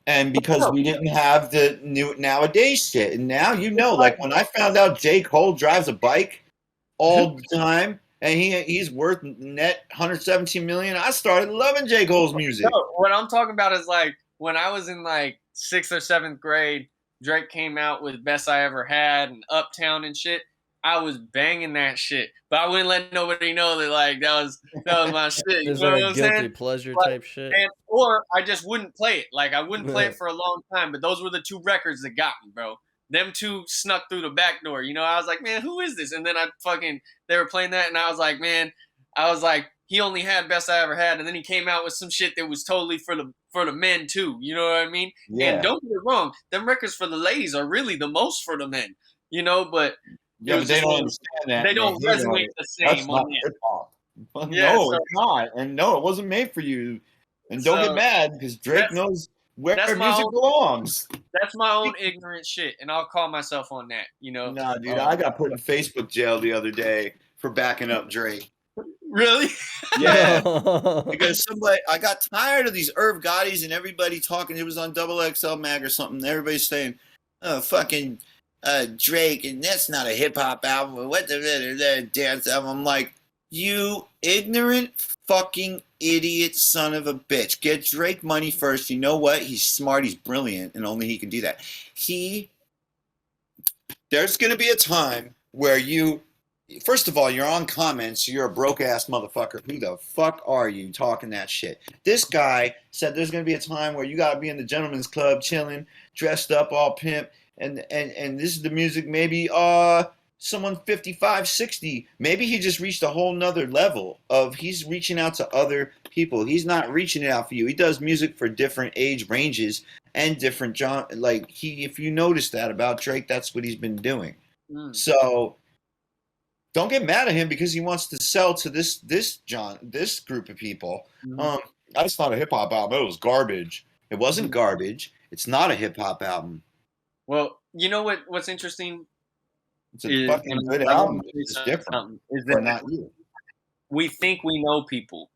and because we didn't have the new nowadays shit, and now you know. Like when I found out J. Cole drives a bike all the time, and he's worth net 117 million, I started loving J. Cole's music. No, what I'm talking about is like when I was in like 6th or 7th grade, Drake came out with Best I Ever Had and Uptown and shit. I was banging that shit, but I wouldn't let nobody know that like that was my shit. You There's know like what a I'm guilty saying? pleasure Like, type shit. or I just wouldn't play it. Like I wouldn't play Yeah. it for a long time. But those were the two records that got me, bro. Them two snuck through the back door. You know, I was like, man, who is this? And then they were playing that, and I was like, man, he only had Best I Ever Had, and then he came out with some shit that was totally for the men too. You know what I mean? Yeah. And don't get it wrong, them records for the ladies are really the most for the men. You know, but Yeah, but they don't understand that. they and don't hate on resonate it. the That's same not on that. hip hop. Well, Yeah, no, so- it's not. And no, it wasn't made for you. And don't So, get mad because Drake that's- knows where that's my music own- belongs. That's my own ignorant shit, and I'll call myself on that. You know? Nah, dude, I got put in Facebook jail the other day for backing up Drake. Really? Yeah. Because I got tired of these Irv Gottis and everybody talking. It was on Double XL Mag or something. Everybody's saying, "Oh, fucking Drake," and that's not a hip hop album. What the dance album? I'm like, you ignorant fucking idiot son of a bitch. Get Drake money first. You know what? He's smart. He's brilliant, and only he can do that. There's gonna be a time where you. First of all, you're on comments. You're a broke ass motherfucker. Who the fuck are you talking that shit? This guy said there's gonna be a time where you gotta be in the gentleman's club, chilling, dressed up, all pimp, and this is the music. Maybe someone 55, 60. Maybe he just reached a whole nother level of he's reaching out to other people. He's not reaching out for you. He does music for different age ranges and different genre. Like if you notice that about Drake, that's what he's been doing. So. Don't get mad at him because he wants to sell to this group of people. I just thought a hip hop album. It was garbage. It wasn't garbage. It's not a hip hop album. Well, you know what's interesting? It's a fucking good album. It's different. Is that not you. We think we know people.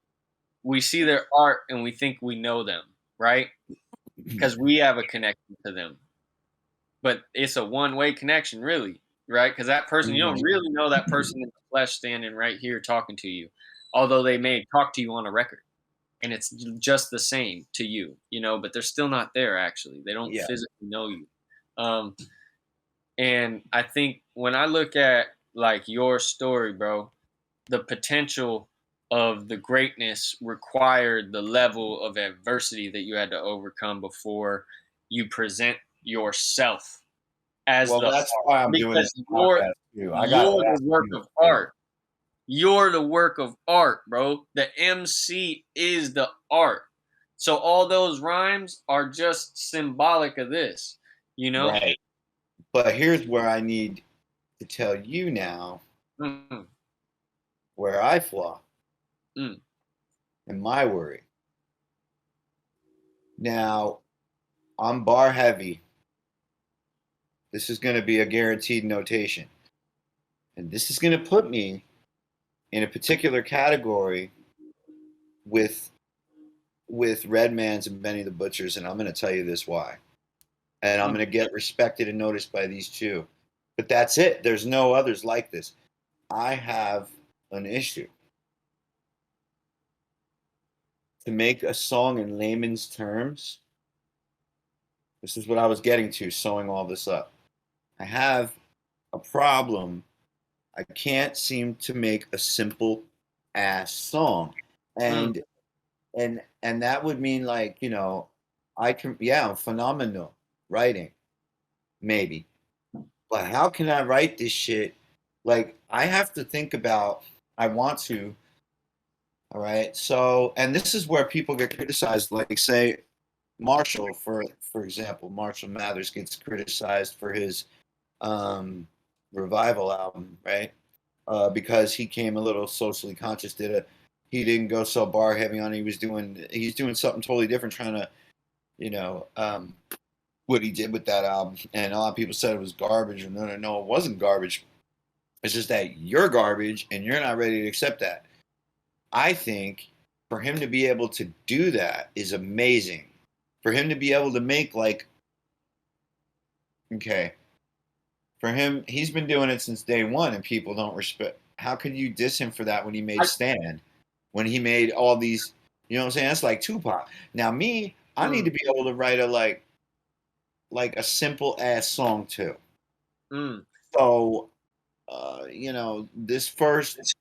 We see their art and we think we know them, right? Because we have a connection to them. But it's a one-way connection, really. Right? Because that person, you don't really know that person in the flesh standing right here talking to you, although they may talk to you on a record, and it's just the same to you, you know, but they're still not there, actually. They don't physically know you. And I think when I look at, like, your story, bro, the potential of the greatness required the level of adversity that you had to overcome before you present yourself as Well, the that's art, why I'm doing because this podcast too. you're I got the work of art. You're the work of art, bro. The MC is the art. So all those rhymes are just symbolic of this, you know? Right. But here's where I need to tell you now Mm, where I flaw mm, and my worry. Now, I'm bar heavy. This is going to be a guaranteed notation. And this is going to put me in a particular category with Redmans and Benny the Butchers, and I'm going to tell you this why. And I'm mm. going to get respected and noticed by these two. But that's it. There's no others like this. I have an issue. To make a song in layman's terms, this is what I was getting to, sewing all this up. I have a problem. I can't seem to make a simple ass song. And and that would mean like, I can, I'm phenomenal writing, maybe. But how can I write this shit? Like I have to think about I want to, all right. So and this is where people get criticized, like say Marshall, for example, Marshall Mathers gets criticized for his revival album, right? Because he came a little socially conscious. He didn't go so bar heavy on. He's doing something totally different, trying to, you know, what he did with that album. And a lot of people said it was garbage. And no, it wasn't garbage. It's just that you're garbage and you're not ready to accept that. I think for him to be able to do that is amazing. For him to be able to make okay, for him, he's been doing it since day one, and people don't respect. How could you diss him for that when he made Stand? When he made all these, you know what I'm saying? That's like Tupac. Now me, I need to be able to write a like a simple ass song too. So, this first,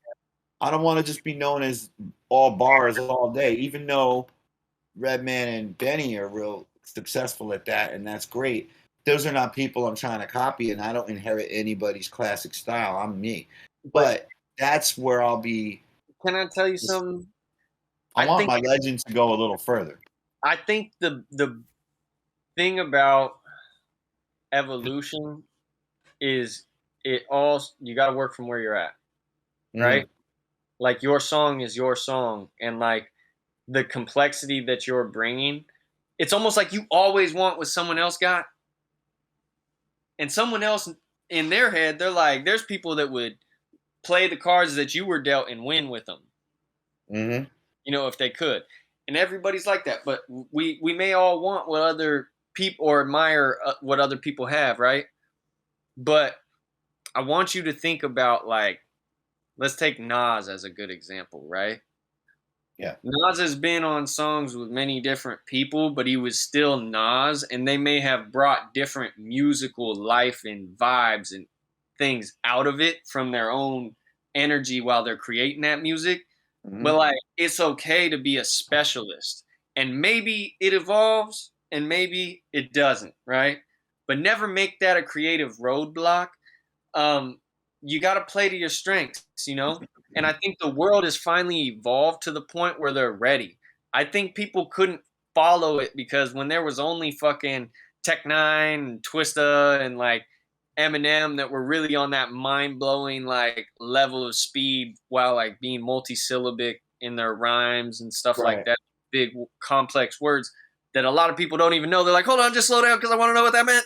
I don't want to just be known as all bars all day, even though Redman and Benny are real successful at that, and that's great. Those are not people I'm trying to copy, and I don't inherit anybody's classic style. I'm me. But that's where I'll be. Can I tell you something? I want my legend to go a little further. I think the thing about evolution is you got to work from where you're at, right? Like your song is your song, and like the complexity that you're bringing, it's almost like you always want what someone else got, and someone else in their head, they're like, there's people that would play the cards that you were dealt and win with them, if they could. And everybody's like that, but we may all want what other people or admire what other people have, right? But I want you to think about, like, let's take Nas as a good example, right? Yeah. Nas has been on songs with many different people, but he was still Nas, and they may have brought different musical life and vibes and things out of it from their own energy while they're creating that music. But like, it's okay to be a specialist, and maybe it evolves and maybe it doesn't, right? But never make that a creative roadblock. You got to play to your strengths, and I think the world has finally evolved to the point where they're ready. I think people couldn't follow it because when there was only fucking Tech Nine and Twista and like Eminem that were really on that mind-blowing like level of speed while like being multi-syllabic in their rhymes and stuff like that, big complex words that a lot of people don't even know. They're like, hold on, just slow down because I want to know what that meant.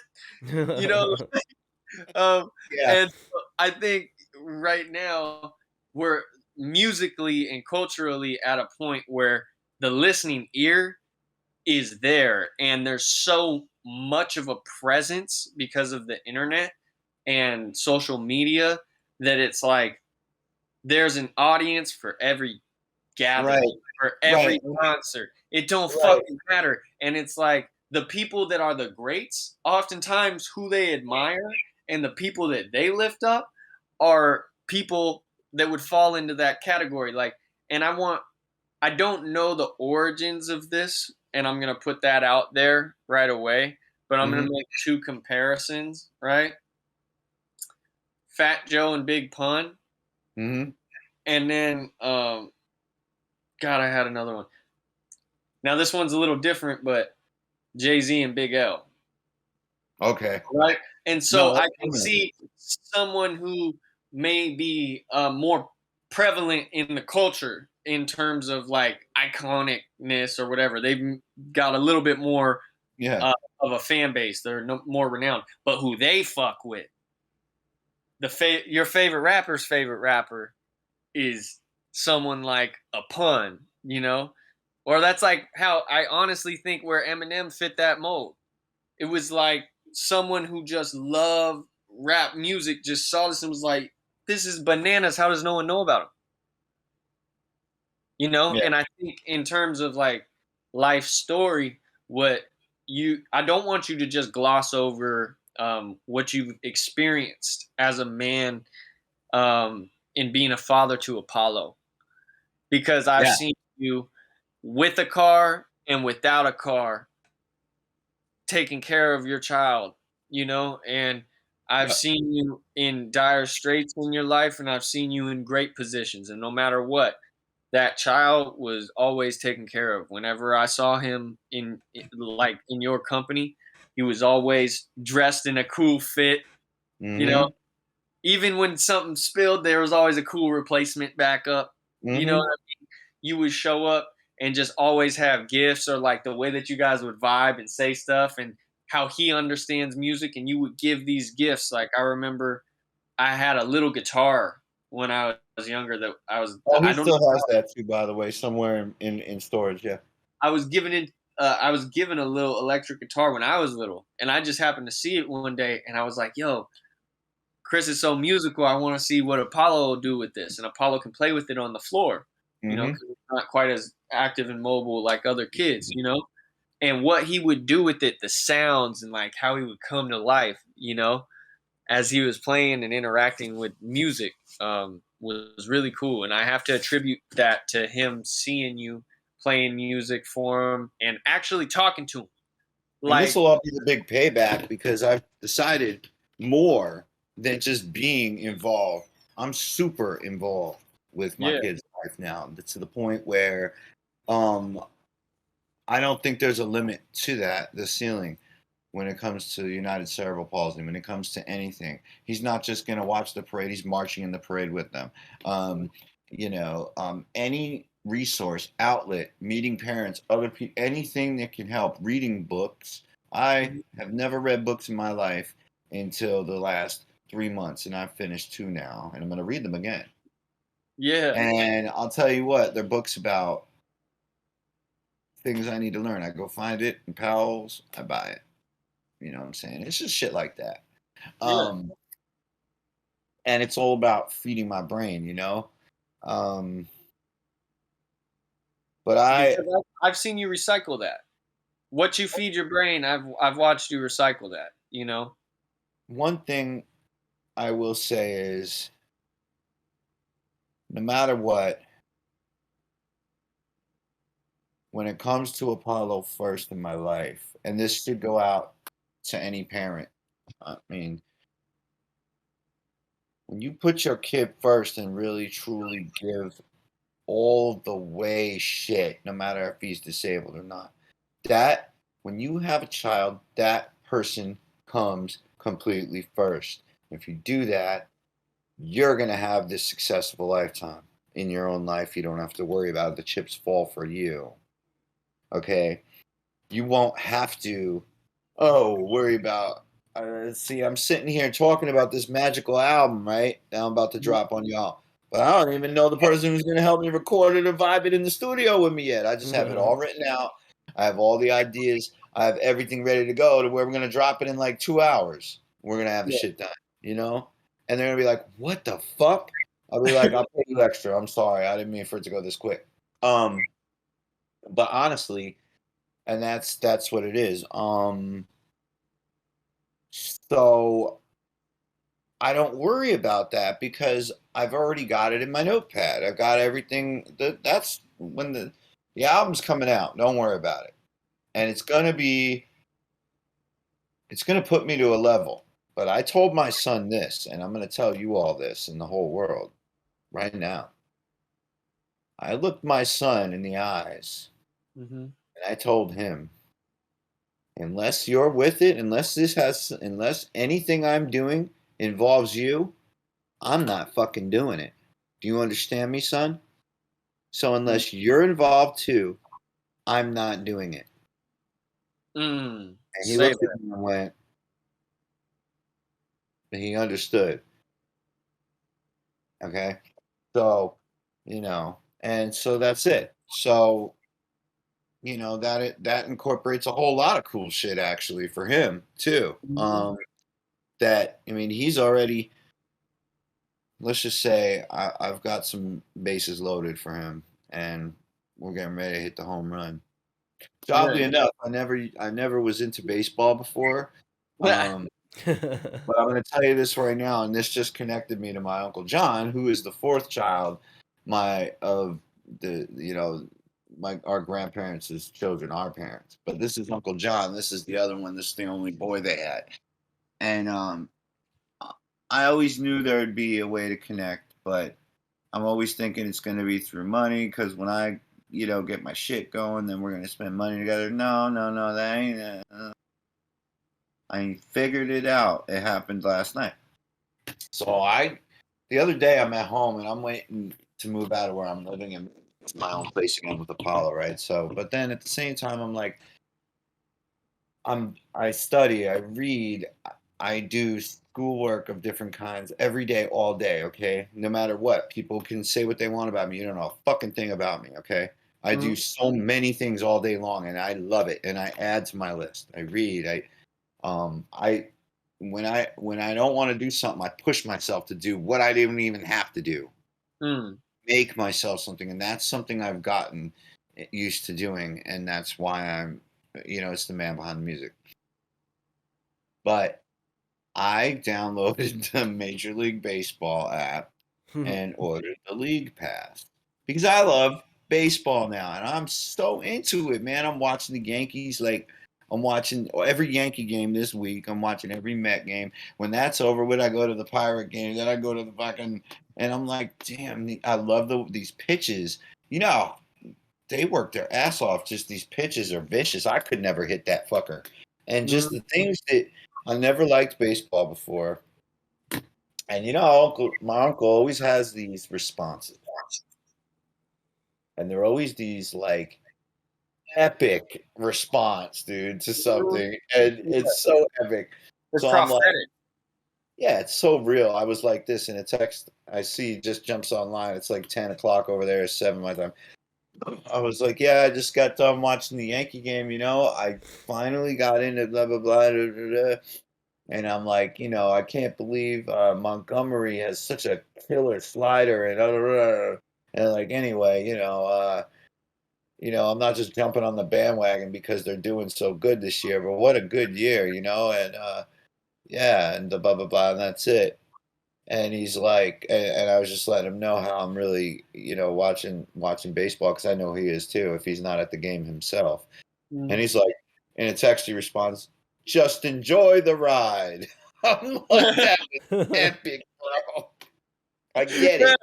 And so I think right now we're musically and culturally at a point where the listening ear is there, and there's so much of a presence because of the internet and social media that it's like there's an audience for every gathering, for every concert. It don't fucking matter. And it's like the people that are the greats, oftentimes who they admire and the people that they lift up are people that would fall into that category. Like, and I don't know the origins of this, and I'm gonna put that out there right away. but I'm gonna make two comparisons, right? Fat Joe and Big Pun, Mm-hmm. and then God, I had another one. Now this one's a little different, but Jay-Z and Big L. Okay. Right. And so No, I that's can permanent. see someone who may be more prevalent in the culture in terms of like iconicness or whatever. They've got a little bit more Yeah. of a fan base. They're more renowned. But who they fuck with, your favorite rapper's favorite rapper is someone like a Pun, you know? Or that's like how I honestly think where Eminem fit that mold. It was like someone who just loved rap music just saw this and was like, this is bananas. How does no one know about him? You know? Yeah. And I think in terms of like life story, I don't want you to just gloss over what you've experienced as a man in being a father to Apollo. Because I've Yeah. seen you with a car and without a car taking care of your child, you know, and I've Yeah. seen you in dire straits in your life and I've seen you in great positions. And no matter what, that child was always taken care of. Whenever I saw him in your company, he was always dressed in a cool fit, you know, Mm-hmm. even when something spilled, there was always a cool replacement backup. You know, Mm-hmm. you would show up and just always have gifts or like the way that you guys would vibe and say stuff and how he understands music and you would give these gifts. Like I remember I had a little guitar when I was younger that Oh, he I don't know, still has that too, by the way, somewhere in storage. Yeah. I was given a little electric guitar when I was little and I just happened to see it one day and I was like, yo, Chris is so musical. I want to see what Apollo will do with this. And Apollo can play with it on the floor, you know, Mm-hmm. because he's not quite as active and mobile like other kids, you know, and what he would do with it, the sounds and like how he would come to life, you know, as he was playing and interacting with music was really cool. And I have to attribute that to him seeing you playing music for him and actually talking to him. And this Like, will all be the big payback because I've decided more than just being involved. I'm super involved with my yeah, kids' life now to the point where um, I don't think there's a limit to that, the ceiling, when it comes to United Cerebral Palsy, when it comes to anything. He's not just going to watch the parade, he's marching in the parade with them. Um, any resource, outlet, meeting parents, other people, anything that can help, reading books. I have never read books in my life until the last 3 months, and I've finished 2 now, and I'm going to read them again. yeah, And I'll tell you what, they're books about things I need to learn. I go find it in Powell's, I buy it. You know what I'm saying? It's just shit like that. yeah. Um, and it's all about feeding my brain, you know? Um, but Because I've seen you recycle that. What you feed your brain, I've watched you recycle that. You know. one thing I will say is no matter what, when it comes to Apollo first in my life, and this should go out to any parent, I mean, when you put your kid first and really truly give all the way shit, no matter if he's disabled or not, that when you have a child, that person comes completely first. If you do that, you're going to have this successful lifetime in your own life. You don't have to worry about it. The chips fall for you. Okay? You won't have to, worry about. See, I'm sitting here talking about this magical album, right? That I'm about to drop on y'all. But I don't even know the person who's going to help me record it or vibe it in the studio with me yet. I just have it all written out. I have all the ideas. I have everything ready to go to where we're going to drop it in like 2 hours. We're going to have the Yeah. shit done, you know? And they're going to be like, what the fuck? I'll be like, I'll pay you extra. I'm sorry. I didn't mean for it to go this quick. But honestly, and that's what it is. So I don't worry about that because I've already got it in my notepad. I've got everything. That's when the album's coming out. Don't worry about it. And it's gonna be it's going to put me to a level. But I told my son this, and I'm going to tell you all this in the whole world right now. I looked my son in the eyes, and I told him, unless you're with it, unless anything I'm doing involves you, I'm not fucking doing it. Do you understand me, son? So unless you're involved too, I'm not doing it. And he Say looked that. at me and went, and he understood. Okay. So, and so that's it. So, that incorporates a whole lot of cool shit actually for him too. He's already, let's just say I've got some bases loaded for him and we're getting ready to hit the home run. So oddly enough, I never was into baseball before. But I'm going to tell you this right now, and this just connected me to my Uncle John, who is the fourth child, our grandparents' children, our parents. But this is Uncle John. This is the other one. This is the only boy they had, and I always knew there would be a way to connect, but I'm always thinking it's going to be through money because when I get my shit going, then we're going to spend money together. No, that ain't. I figured it out. It happened last night. So the other day I'm at home and I'm waiting to move out of where I'm living in my own place again with Apollo, right? So, but then at the same time, I'm like, I study, I read, I do schoolwork of different kinds every day, all day, okay? No matter what. People can say what they want about me. You don't know a fucking thing about me, okay? I do so many things all day long and I love it. And I add to my list. I read, when I don't want to do something, I push myself to do what I didn't even have to do. Make myself something, and that's something I've gotten used to doing, and that's why I'm, it's the man behind the music. But I downloaded the Major League Baseball app and ordered the league pass because I love baseball now, and I'm so into it, man. I'm watching the Yankees I'm watching every Yankee game this week. I'm watching every Met game. When that's over with, I go to the Pirate game. Then I go to the fucking, and I'm like, damn, I love these pitches. They work their ass off. Just these pitches are vicious. I could never hit that fucker. And just the things that I never liked baseball before. And my uncle always has these responses. And they're always these epic response, dude, to something, and it's so epic. It's So prophetic. I'm like, yeah, it's so real. I was like this in a text I see just jumps online. It's like 10 o'clock over there, 7 my time. I was like, yeah, I just got done watching the Yankee game. I finally got into blah blah blah, and I'm like, I can't believe Montgomery has such a killer slider, and like anyway, I'm not just jumping on the bandwagon because they're doing so good this year, but what a good year, and yeah, and the blah blah blah, and that's it. And he's like, and I was just letting him know how I'm really, watching baseball because I know he is too if he's not at the game himself. And he's like, in a text he responds, "Just enjoy the ride." I'm like, that is epic, bro. I get it.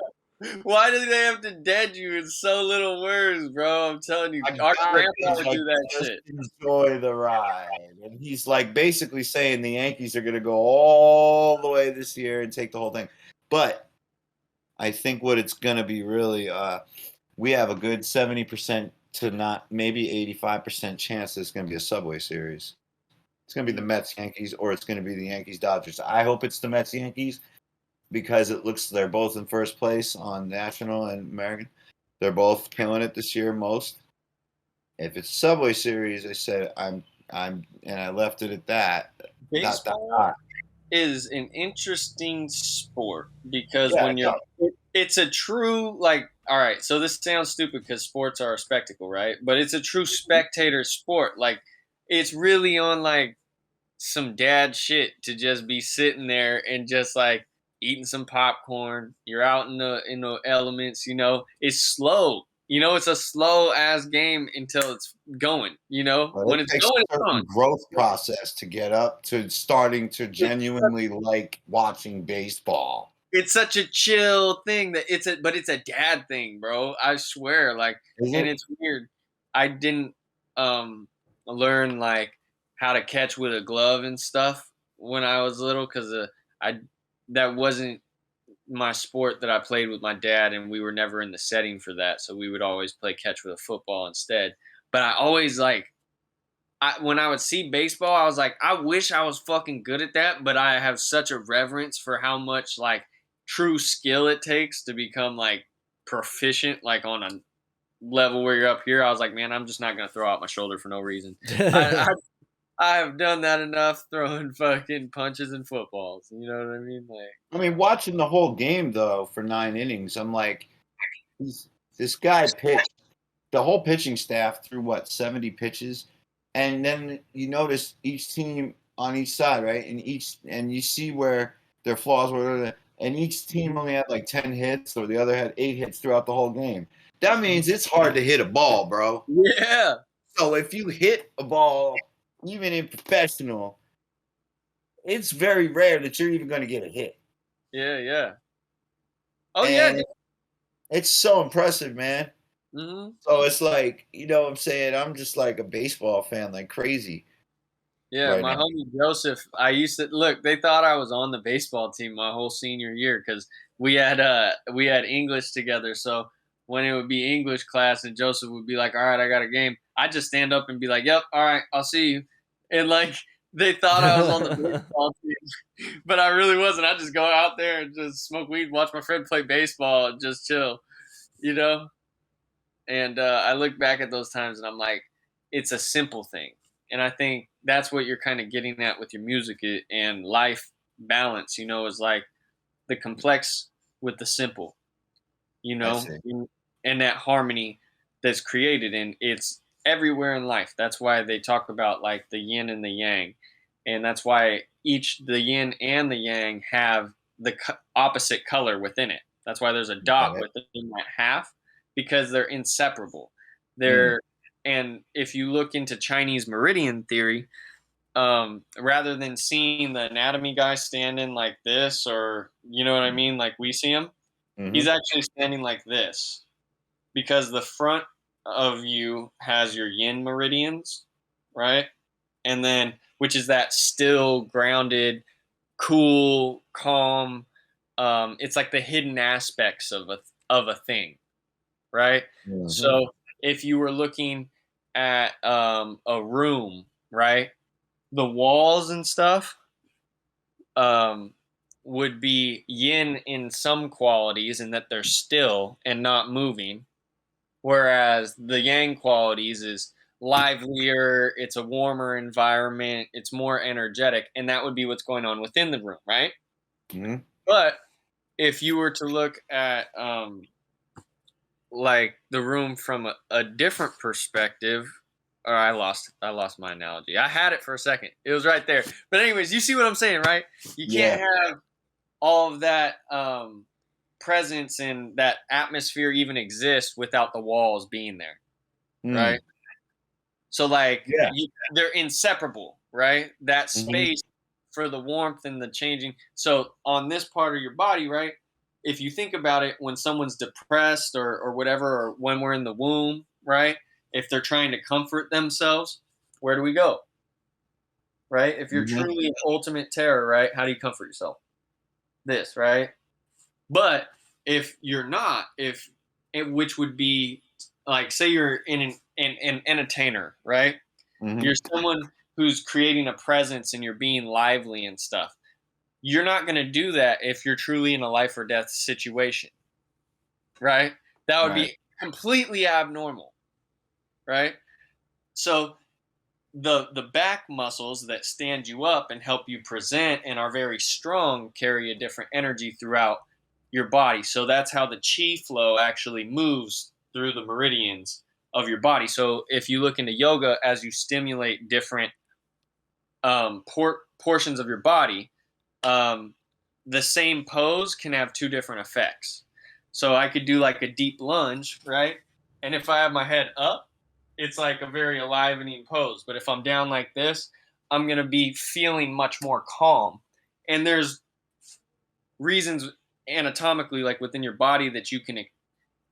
Why do they have to dead you in so little words, bro? I'm telling you, our grandpa would do that shit. Enjoy the ride. And he's like basically saying the Yankees are going to go all the way this year and take the whole thing. But I think what it's going to be really, we have a good 70% to not maybe 85% chance that it's going to be a Subway Series. It's going to be the Mets Yankees or it's going to be the Yankees Dodgers. I hope it's the Mets Yankees because it looks they're both in first place on National and American. They're both killing it this year most. If it's Subway Series, I said and I left it at that. Baseball is an interesting sport because it's a true all right, so this sounds stupid because sports are a spectacle, right? But it's a true spectator sport. It's really on some dad shit to just be sitting there and just eating some popcorn. You're out in the elements, it's slow. You know, it's a slow ass game until it's going. You know, But when it it's takes going, a it's certain on. growth process to get up to starting to genuinely like watching baseball. It's such a chill thing that but it's a dad thing, bro. I swear, like, Is and it? it's weird. I didn't learn like how to catch with a glove and stuff when I was little because I that wasn't my sport that I played with my dad, and we were never in the setting for that, so we would always play catch with a football instead. But I always like when I would see baseball, I was like, I wish I was fucking good at that, but I have such a reverence for how much like true skill it takes to become like proficient, like on a level where you're up here. I was like, man, I'm just not gonna throw out my shoulder for no reason. I have done that enough throwing fucking punches and footballs. You know what I mean? Like, I mean, watching the whole game though for 9 innings, I'm like, this guy pitched the whole pitching staff threw what 70 pitches, and then you notice each team on each side, right? And you see where their flaws were, and each team only had like 10 hits, or the other had 8 hits throughout the whole game. That means it's hard to hit a ball, bro. yeah, So if you hit a ball, even in professional, it's very rare that you're even going to get a hit. yeah. Oh yeah. And it's so impressive, man. Mm-hmm. So it's like, you know what I'm saying? I'm just like a baseball fan like crazy Yeah, right my now. homie Joseph, I used to look, they thought I was on the baseball team my whole senior year cuz we had English together. So when it would be English class and Joseph would be like, "All right, I got a game." I just stand up and be like, "Yep, all right, I'll see you." And like they thought I was on the baseball team, but I really wasn't. I just go out there and just smoke weed, watch my friend play baseball and just chill, you know? And I look back at those times and I'm like, it's a simple thing. And I think that's what you're kind of getting at with your music and life balance, you know, is like the complex with the simple, you I know, see. and that harmony that's created. And it's everywhere in life. That's why they talk about like the yin and the yang. And that's why the yin and the yang have the opposite color within it. That's why there's a dot Got it. within that half because they're inseparable. Mm. They're and if you look into Chinese meridian theory, rather than seeing the anatomy guy standing like this, or you know what I mean, like we see him, he's Mm-hmm. actually standing like this because the front of you has your yin meridians, right? And then, which is that still, grounded, cool, calm. It's like the hidden aspects of a thing, right? Mm-hmm. So if you were looking at a room, right, the walls and stuff um, would be yin in some qualities, in that they're still and not moving, whereas the yang qualities is livelier, it's a warmer environment, it's more energetic, and that would be what's going on within the room, right? Mm-hmm. But if you were to look at like the room from a different perspective, or I lost my analogy. I had it for a second. It was right there. But anyways, you see what I'm saying, right? You can't have all of that presence and that atmosphere even exist without the walls being there, Mm. right? So like Yeah. they're inseparable, right? That Mm-hmm. space for the warmth and the changing. So on this part of your body, right? If you think about it, when someone's depressed or whatever, or when we're in the womb, right? If they're trying to comfort themselves, where do we go? Right? If you're Mm-hmm. truly in ultimate terror, right? How do you comfort yourself? This, right? But if you're not, which would be like, say you're an entertainer, right? Mm-hmm. You're someone who's creating a presence and you're being lively and stuff. You're not going to do that if you're truly in a life or death situation, right? That would Right. be completely abnormal, right? So the back muscles that stand you up and help you present and are very strong carry a different energy throughout your body. So that's how the chi flow actually moves through the meridians of your body. So if you look into yoga, as you stimulate different portions of your body, the same pose can have two different effects. So I could do like a deep lunge, right? And if I have my head up, it's like a very enlivening pose. But if I'm down like this, I'm going to be feeling much more calm. And there's reasons anatomically, like within your body, that you can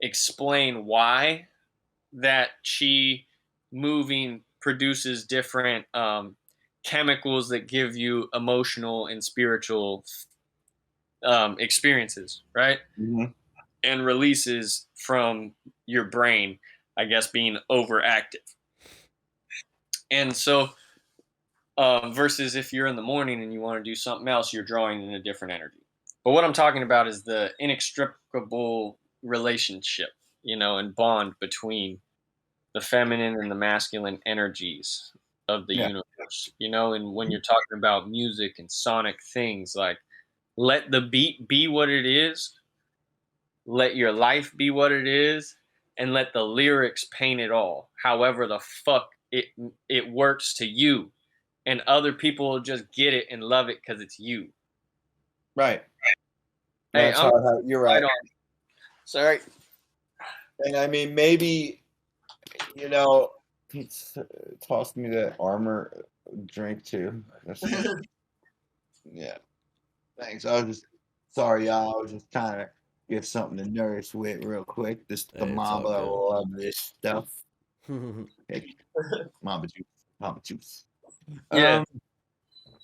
explain why that chi moving produces different chemicals that give you emotional and spiritual experiences, right? Mhm. And releases from your brain, I guess, being overactive. And so, versus if you're in the morning and you want to do something else, you're drawing in a different energy. But what I'm talking about is the inextricable relationship, and bond between the feminine and the masculine energies of the Yeah. universe, and when you're talking about music and sonic things, like let the beat be what it is, let your life be what it is, and let the lyrics paint it all. However the fuck it works to you, and other people will just get it and love it because it's you. Right. Hey, That's I'm how you're right right. on. Sorry. And I mean, maybe he's tossed me that armor drink too. Yeah. Thanks. I was just sorry, y'all. I was just trying to give something to nourish with real quick. This the Hey, it's all Mamba. I good. love this stuff. Hey, Mamba juice. Mamba juice. Yeah.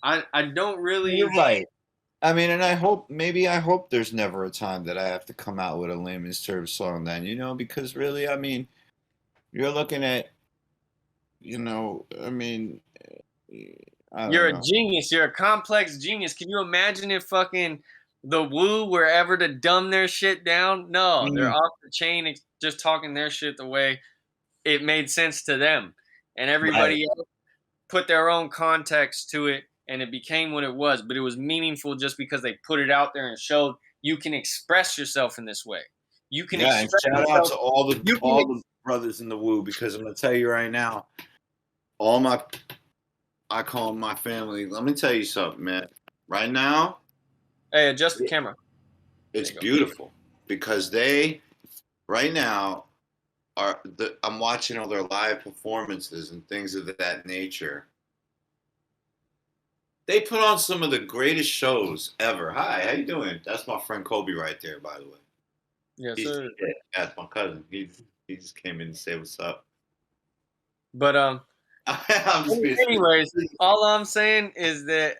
I don't really. You're right. I mean, and I hope there's never a time that I have to come out with a layman's term song then, because really, I mean, you're looking at, I mean, I You're don't a know. genius. You're a complex genius. Can you imagine if fucking the Woo were ever to dumb their shit down? No, they're Mm, off the chain, just talking their shit the way it made sense to them, and right. everybody else put their own context to it, and it became what it was. But it was meaningful just because they put it out there and showed you can express yourself in this way. You can Yeah, and express shout out yourself. to all You can. the brothers in the Woo because I'm gonna tell you right now, I call them my family. Let me tell you something, man. Right now, Hey, adjust the camera. it's There you go. beautiful because right now I'm watching all their live performances and things of that nature. They put on some of the greatest shows ever. Hi, how you doing? That's my friend Kobe right there, by the way. Yes, He's sir. That's my cousin. He just came in to say what's up. But I'm just being anyways, all I'm saying is that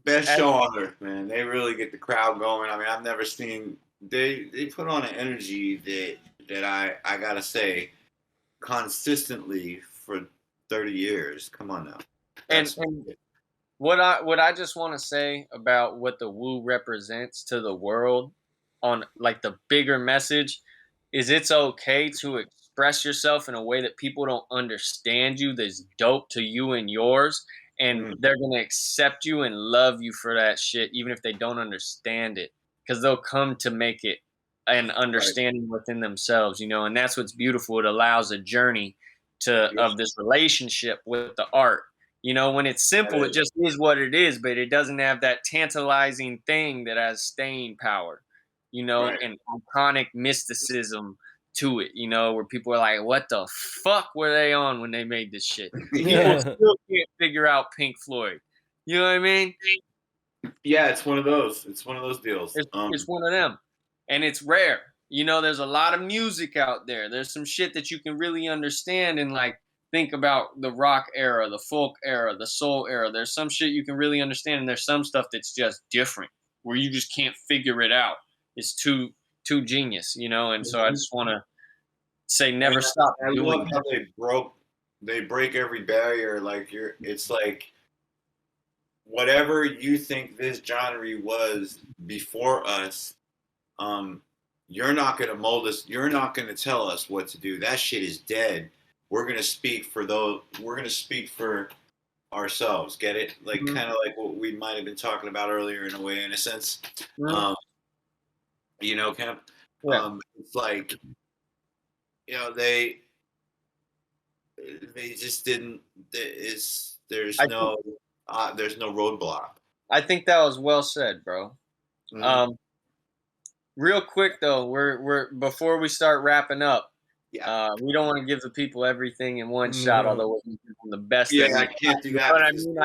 best show on earth, man. They really get the crowd going. I mean, I've never seen they put on an energy that I gotta say consistently for 30 years. Come on now. and That's and what I just want to say about what the Woo represents to the world on like the bigger message is it's okay to express yourself in a way that people don't understand you that's dope to you and yours, and mm, they're gonna accept you and love you for that shit even if they don't understand it, because they'll come to make it an right. understanding within themselves, and that's what's beautiful. It allows a journey to Yeah, of this relationship with the art. When it's that simple, it is. just is what it is, but it doesn't have that tantalizing thing that has staying power, Right. and iconic mysticism to it, where people are like, what the fuck were they on when they made this shit? People Yeah. still can't figure out Pink Floyd. You know what I mean? Yeah, it's one of those. It's one of those deals. It's one of them. And it's rare. There's a lot of music out there. There's some shit that you can really understand and like think about the rock era, the folk era, the soul era. There's some shit you can really understand, and there's some stuff that's just different where you just can't figure it out. It's too genius, and so I just want to say never And stop I doing love it. how they break every barrier. Like it's like whatever you think this genre was before us, um, you're not gonna mold us. You're not gonna tell us what to do. That shit is dead. We're gonna speak for those. We're gonna speak for ourselves. Get it? Like Mhm. kind of like what we might have been talking about earlier, in a way, in a sense. Mhm. Um, Kemp. Yeah. It's like they just didn't. I think There's no roadblock. I think that was well said, bro. Mm-hmm. Um, Real quick though, we're before we start wrapping up. We don't want to give the people everything in one shot, although we're giving them the best. Yeah, that we I can't do can. that. But I mean,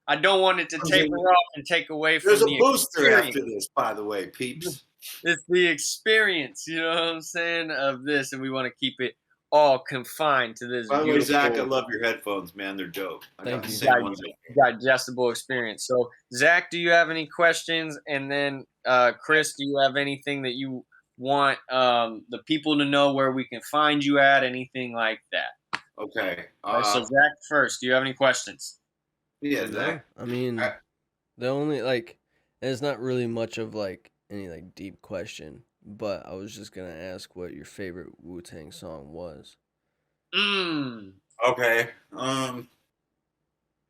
I don't want it to taper off and take away from There's a the booster experience. after this, by the way, peeps. It's the experience, you know what I'm saying, of this, and we want to keep it all confined to this By the way, beautiful, Zach, I love your headphones, man. They're dope. I Thank got the you. same ones. digestible experience. So, Zach, do you have any questions? And then, Chris, do you have anything that you want the people to know where we can find you at? Anything like that? Okay. All right, so, Zach, first, do you have any questions? Yeah, No, Zach. I mean, the only like, it's not really much of like any like deep question, but I was just gonna ask what your favorite Wu-Tang song was. Okay. And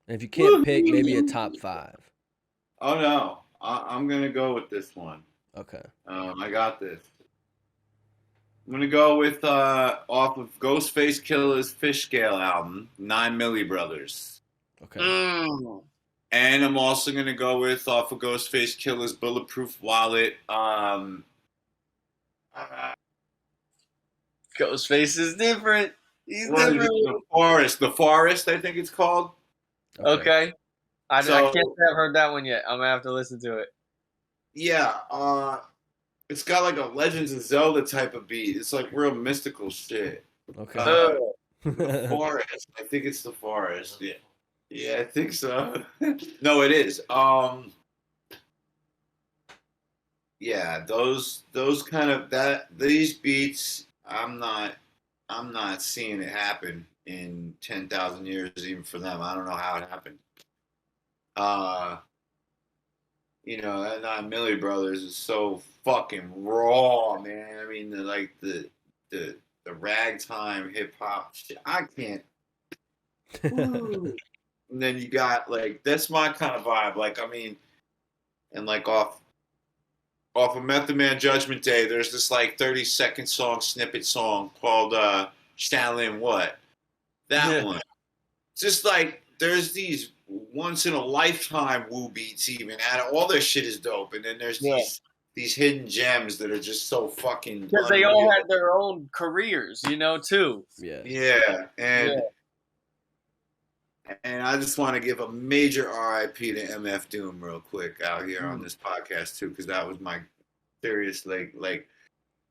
if you can't pick, maybe a top 5. Oh no, I'm gonna go with this one. Okay. I got this. I'm gonna go with off of Ghostface Killer's Fish Scale album, 9 Milli Brothers. Okay. And I'm also gonna go with off of Ghostface Killer's Bulletproof Wallet. Ghostface is different. He's What is different. it? The Forest, I think it's called. Okay. I So- can't say I've heard that one yet. I'm gonna have to listen to it. Yeah, it's got like a Legends of Zelda type of beat. It's like real mystical shit. Okay. The Forest. I think it's the Forest. Yeah. Yeah, I think so. No, it is. Yeah, those kind of these beats, I'm not seeing it happen in 10,000 years even for them. I don't know how it happened. That 9 Milli Brothers is so fucking raw, man. I mean, the ragtime hip hop shit. I can't. Woo. And then you got like that's my kind of vibe. Like I mean, and like off of Method Man Judgment Day, there's this like 30-second snippet song called Shaolin What? That one. Just like there's these once in a lifetime Wu beats even. All their shit is dope. And then there's these hidden gems that are just so fucking because they all had their own careers, too. Yeah. And I just want to give a major RIP to MF Doom real quick out here on this podcast too, because that was my serious like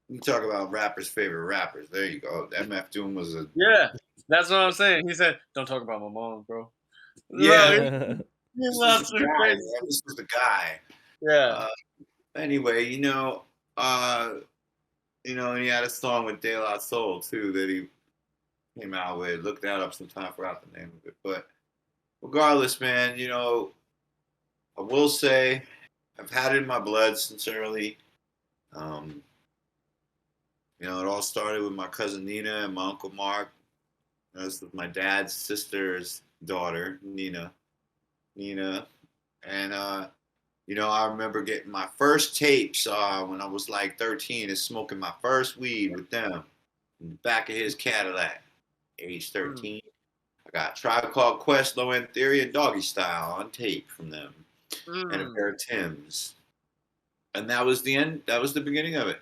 you talk about rappers' favorite rappers. There you go. MF Doom was a that's what I'm saying. He said, "Don't talk about my mom, bro." Yeah. This was the guy. Yeah. Anyway, and he had a song with De La Soul too that he came out with. Look that up sometime. Forgot the name of it, but regardless, man, I will say I've had it in my blood since early. It all started with my cousin Nina and my uncle Mark. That's my dad's sister's daughter, Nina, and I remember getting my first tapes when I was like 13 and smoking my first weed with them in the back of his Cadillac. Age 13. I got Tribe Called Quest, Low End Theory, and Doggy Style on tape from them, and a pair of Timbs. And that was the end. That was the beginning of it.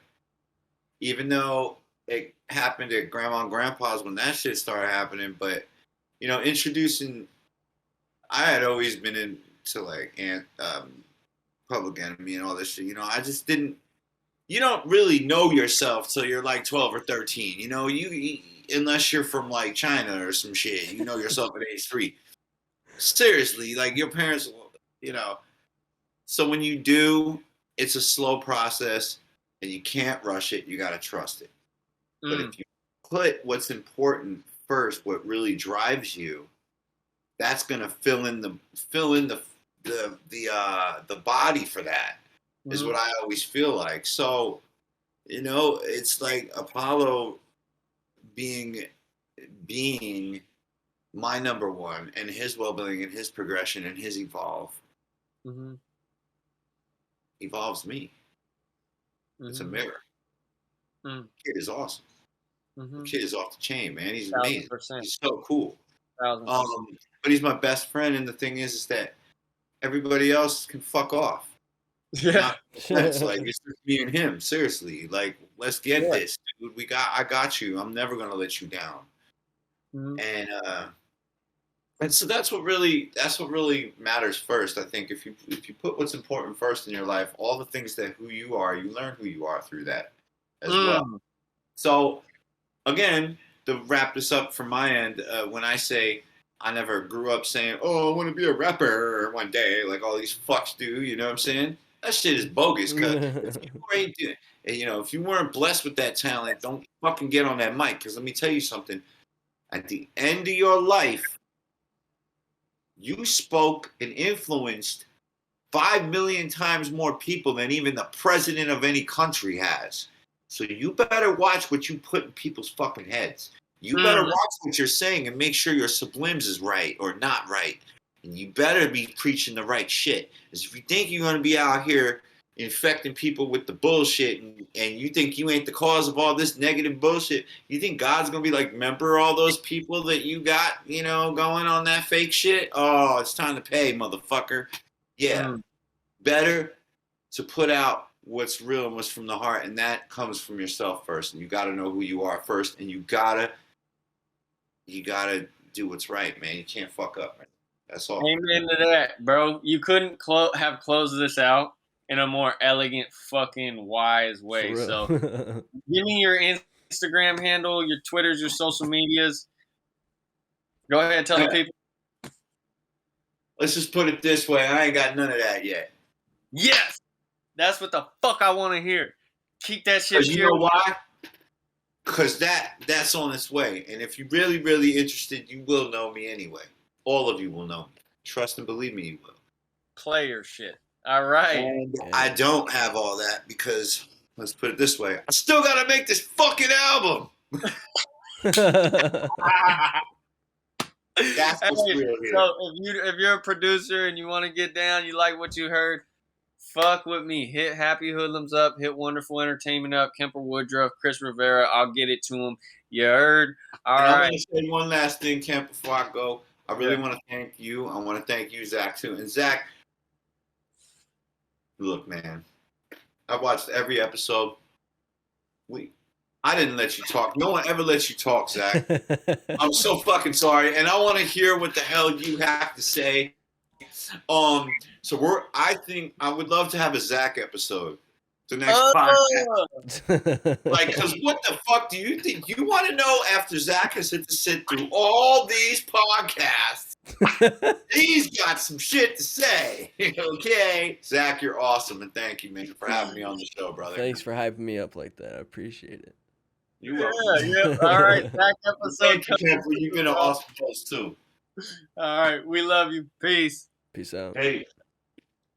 Even though it happened at Grandma and Grandpa's when that shit started happening, but introducing. I had always been into like Public Enemy and all this shit. I just didn't. You don't really know yourself till you're like 12 or 13. You unless you're from like China or some shit. You know yourself at age 3. Seriously, like your parents, So when you do, it's a slow process and you can't rush it. You got to trust it. But if you put what's important first, what really drives you, that's gonna fill in the body for that. Is what I always feel like. So, it's like Apollo being my number one and his well-being and his progression and his evolves me. It's a mirror. Kid is awesome. Kid is off the chain, man. He's amazing. 1,000%. He's so cool. 1,000%. But he's my best friend, and the thing is that everybody else can fuck off. Yeah. Not friends. Like it's just me and him. Seriously, like let's get Yeah. this, dude. I got you. I'm never gonna let you down. Mhm. And so that's what really matters first. I think if you put what's important first in your life, all the things that who you are, you learn who you are through that as well. Mm. So again, to wrap this up from my end, when I say I never grew up saying, "Oh, I want to be a rapper one day," like all these fucks do, you know what I'm saying? That shit is bogus. Cause if you ain't doing, if you weren't blessed with that talent, don't fucking get on that mic. Cause let me tell you something. At the end of your life, you spoke and influenced 5 million times more people than even the president of any country has. So you better watch what you put in people's fucking heads. You better watch what you're saying and make sure your sublims is right or not right. And you better be preaching the right shit. Because if you think you're going to be out here infecting people with the bullshit and you think you ain't the cause of all this negative bullshit, you think God's going to be like, remember all those people that you got, going on that fake shit? Oh, it's time to pay, motherfucker. Yeah. Better to put out what's real and what's from the heart, and that comes from yourself first. And you got to know who you are first, and you gotta do what's right, man. You can't fuck up, man. That's all. Amen to that, bro. You couldn't have closed this out in a more elegant, fucking wise way. So, give me your Instagram handle, your Twitters, your social medias. Go ahead and tell the people. Let's just put it this way: I ain't got none of that yet. Yes, that's what the fuck I want to hear. Keep that shit. You know why? Because that's on its way. And if you're really, really interested, you will know me anyway. All of you will know me. Trust and believe me, you will. Player shit. All right. And I don't have all that because, let's put it this way, I still got to make this fucking album. That's what's real here. So if you're a producer and you want to get down, you like what you heard, fuck with me. Hit Happy Hoodlums up. Hit Wonderful Entertainment up. Kemper Woodruff, Chris Rivera. I'll get it to him. You heard? All right. I want to say one last thing, Kemp, before I go. I really want to thank you. I want to thank you, Zack, too. And Zack, look, man, I watched every episode. I didn't let you talk. No one ever lets you talk, Zack. I'm so fucking sorry. And I want to hear what the hell you have to say. I think I would love to have a Zack episode. The next podcast. Like, because what the fuck do you think? You want to know after Zack has had to sit through all these podcasts, he's got some shit to say. Okay? Zack, you're awesome. And thank you, man, for having me on the show, brother. Thanks for hyping me up like that. I appreciate it. You're welcome. Yeah. All right. Zack episode. You've been an awesome host, too. All right. We love you. Peace. Peace out. Hey.